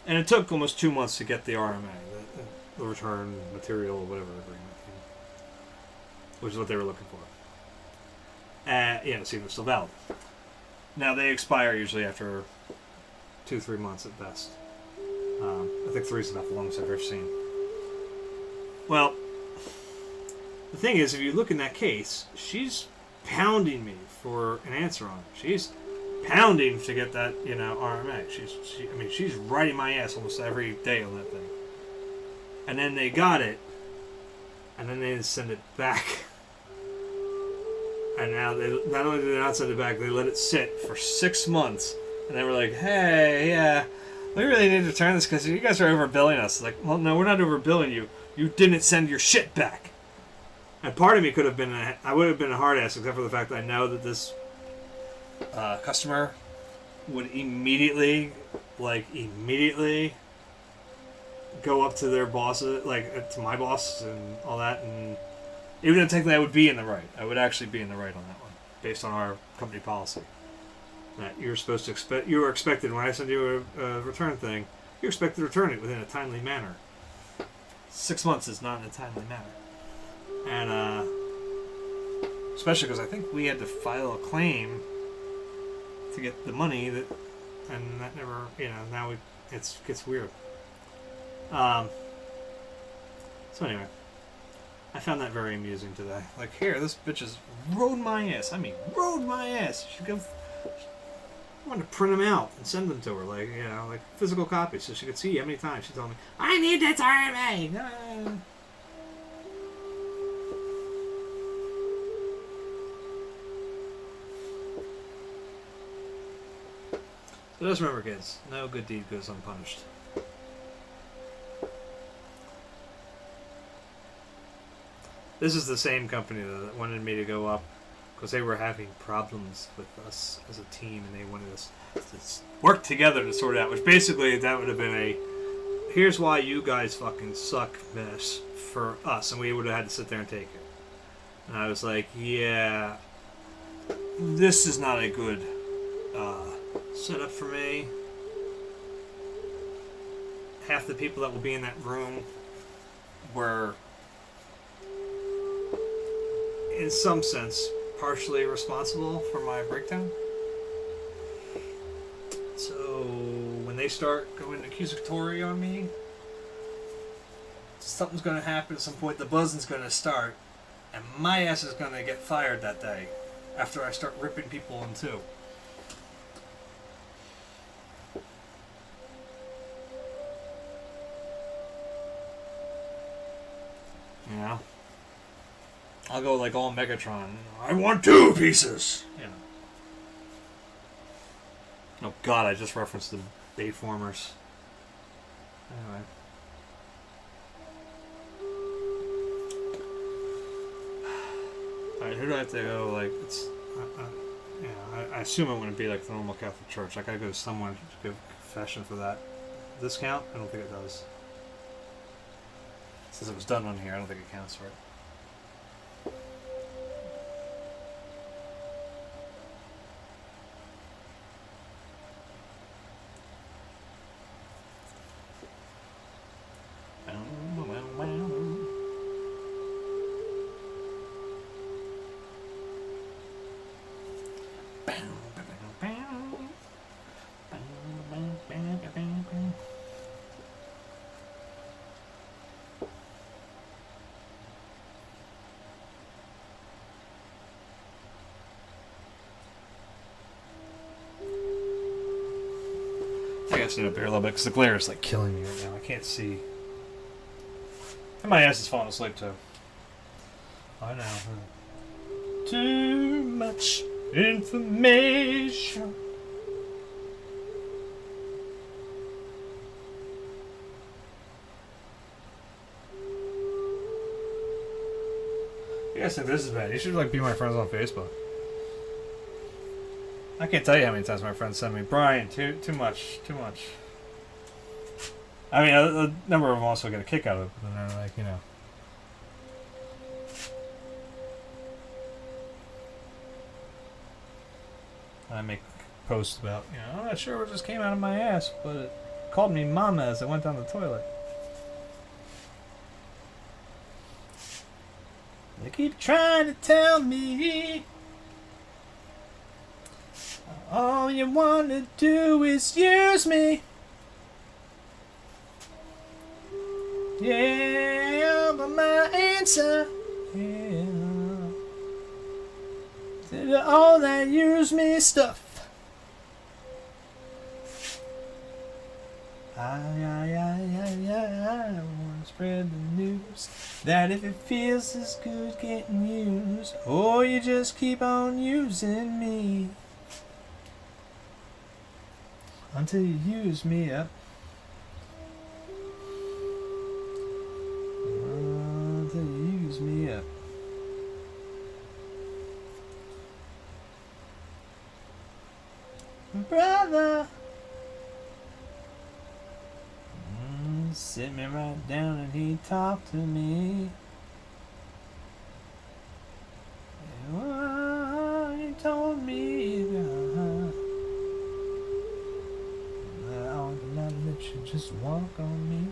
and it took almost 2 months to get the RMA, the return material or whatever agreement, which is what they were looking for. See if it's still valid. Now they expire usually after 2-3 months at best. I think 3 is about the longest I've ever seen. Well, the thing is, if you look in that case, she's pounding me for an answer on it. She's pounding to get that, RMA. She's riding my ass almost every day on that thing. And then they got it, and then they send it back. And now not only did they not send it back, they let it sit for 6 months. And they were like, hey, yeah, We really need to return this because you guys are overbilling us. Like, well, no, we're not overbilling you. You didn't send your shit back. And part of me could have been, I would have been a hard ass, except for the fact that I know that this customer would immediately go up to their bosses, like to my boss and all that, and even if technically I would be in the right. I would actually be in the right on that one, based on our company policy. That you're supposed to expect, you are expected when I send you a return thing, you're expected to return it within a timely manner. 6 months is not in a timely manner. And especially because I think we had to file a claim to get the money that, and that never, now it gets weird. So anyway, I found that very amusing today. Like, here, this bitch has rode my ass. I mean, rode my ass. She go. I wanted to print them out and send them to her, like physical copies, so she could see how many times she told me, "I need that RMA." So just remember, kids, no good deed goes unpunished. This is the same company that wanted me to go up because they were having problems with us as a team, and they wanted us to work together to sort it out, which basically that would have been a here's why you guys fucking suck mess for us, and we would have had to sit there and take it. And I was like, yeah, this is not a good setup for me. Half the people that will be in that room were, in some sense, partially responsible for my breakdown. So when they start going accusatory on me, something's going to happen at some point. The buzzing's going to start, and my ass is going to get fired that day after I start ripping people in two. You know? I'll go like all Megatron. I want 2 pieces! Oh god, I just referenced the Bayformers. Anyway. Alright, who do I have to go? Like, it's... I assume it wouldn't be like the normal Catholic Church. I gotta go to someone to give confession for that. Does this count? I don't think it does. Since it was done on here, I don't think it counts for it. I gotta sit up here a little bit because the glare is like killing me right now. I can't see. And my ass is falling asleep too. I know. Too much information. You guys think this is bad? You should like be my friends on Facebook. I can't tell you how many times my friends send me, Brian, too much. I mean, a number of them also get a kick out of it, but then they're like, I make posts about, I'm not sure what just came out of my ass, but it called me mama as I went down the toilet. They keep trying to tell me all you want to do is use me. Yeah, but my answer, to all that use me stuff. I want to spread the news that if it feels as good getting used, or you just keep on using me until you use me up. brother. Sit me right down and he talked to me. He told me that I would not let you just walk on me.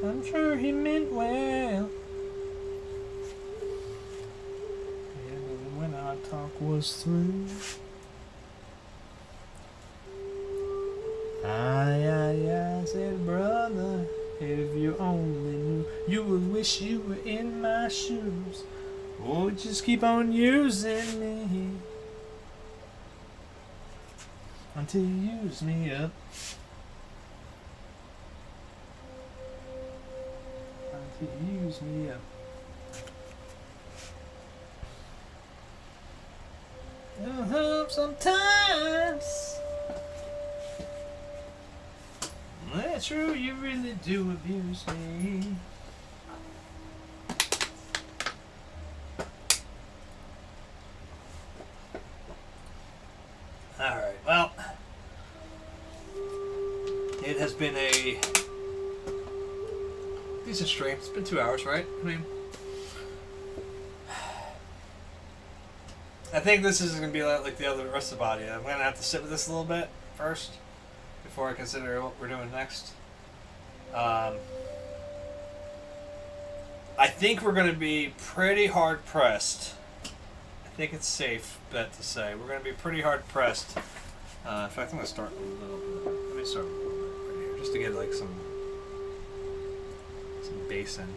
I'm sure he meant well. Yeah, but when our talk was through, I said, brother, if you only knew, you would wish you were in my shoes. Oh, just keep on using me until you use me up. Until you use me up. Sometimes. That's true, you really do abuse me. Alright, well, it has been a decent stream. It's been 2 hours, right? I mean, I think this is going to be like the rest of the body. I'm going to have to sit with this a little bit first before I consider what we're doing next. I think we're going to be pretty hard pressed. I think it's safe bet to say we're going to be pretty hard pressed. In fact, I'm going to start a little bit. Let me start a little bit right here, just to get like some bass in,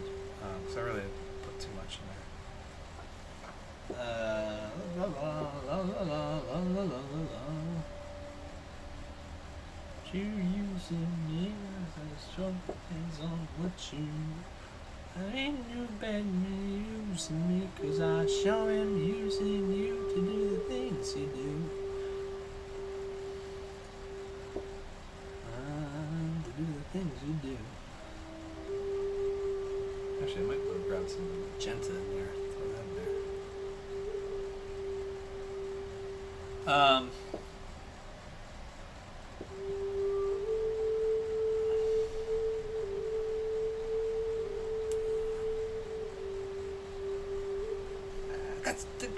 because I really put too much in there. You using me as a hands on what you. I ain't you bad me using me, cause I sure am using you to do the things you do. To do the things you do. Actually, I might go grab some magenta in there. Throw that in there.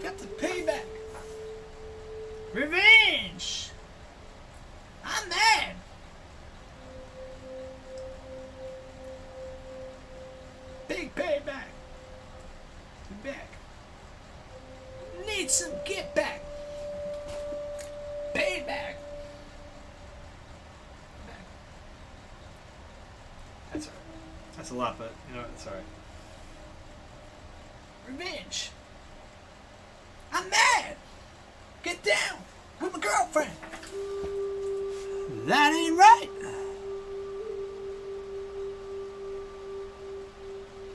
Got the payback. Revenge. I'm mad. Big payback. Back. Need some get back. Payback. Back. That's alright. That's a lot, but you know what? It's alright. Revenge. I'm mad. Get down with my girlfriend. That ain't right.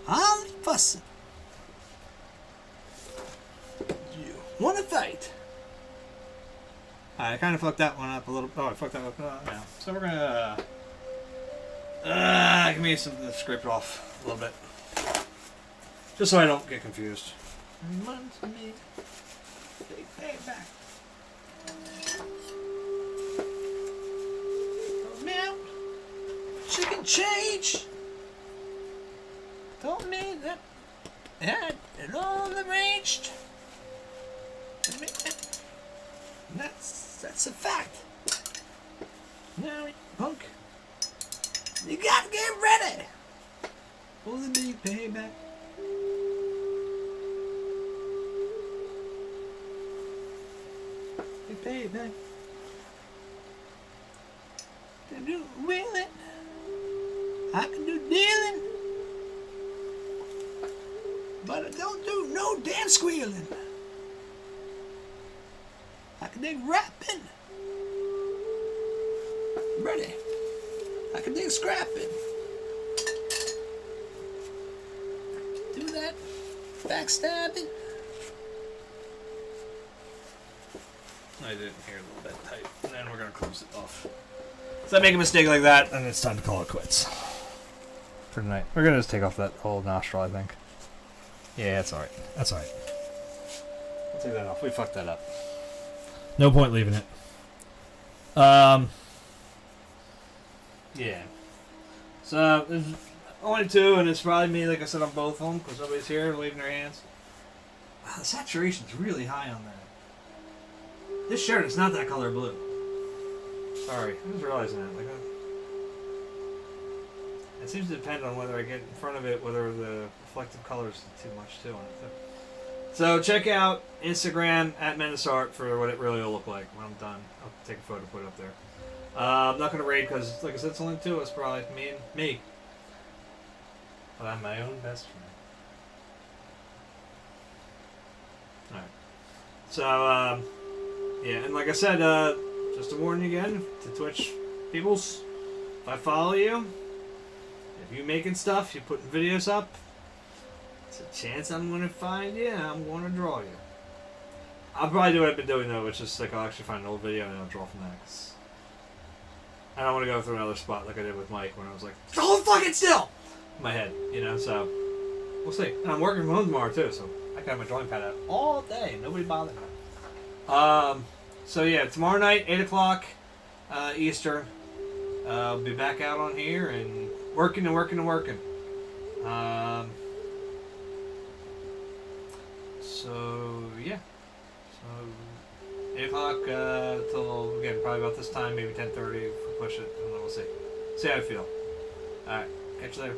I'm fussing. You wanna fight? I kind of fucked that one up a little. Oh, I fucked that up now. So we're gonna give me something to scrape it off a little bit, just so I don't get confused. Reminds me. Payback. Milk, chicken change. Told me that had it all arranged. That's a fact. Now, punk, you gotta get ready for the big payback. Payback. Can do wheeling. I can do dealing. But I don't do no damn squealing. I can dig rapping. Ready. I can dig scrapping. Do that. Backstabbing. I didn't hear that tight. And then we're going to close it off. So I make a mistake like that, and it's time to call it quits for tonight. We're going to just take off that whole nostril, I think. Yeah, that's alright. That's alright. We'll take that off. We fucked that up. No point leaving it. Yeah. So, there's only 2, and it's probably me, like I said, on both of them, because nobody's here waving their hands. Wow, the saturation's really high on that. This shirt is not that color blue. Sorry, I was realizing that. Like, it seems to depend on whether I get in front of it, whether the reflective color is too much too on it. So check out Instagram at Menaceart for what it really will look like when I'm done. I'll take a photo, put it up there. I'm not going to raid because, like I said, it's only 2 of us, probably me. But I'm my own best friend. All right. So yeah, and like I said, just to warn you again, to Twitch peoples, if I follow you, if you making stuff, you putting videos up, it's a chance I'm going to find you and I'm going to draw you. I'll probably do what I've been doing though, which is like I'll actually find an old video and I'll draw from that. 'Cause I don't want to go through another spot like I did with Mike when I was like, hold fucking still! In my head, you know, so we'll see. And I'm working from home tomorrow too, so I can have my drawing pad out all day. Nobody bothered me. So yeah, tomorrow night, 8 o'clock Eastern. I'll be back out on here and working. So yeah, so 8 o'clock till again probably about this time, maybe 10:30 if we push it, and then we'll see how I feel. All right, catch you later.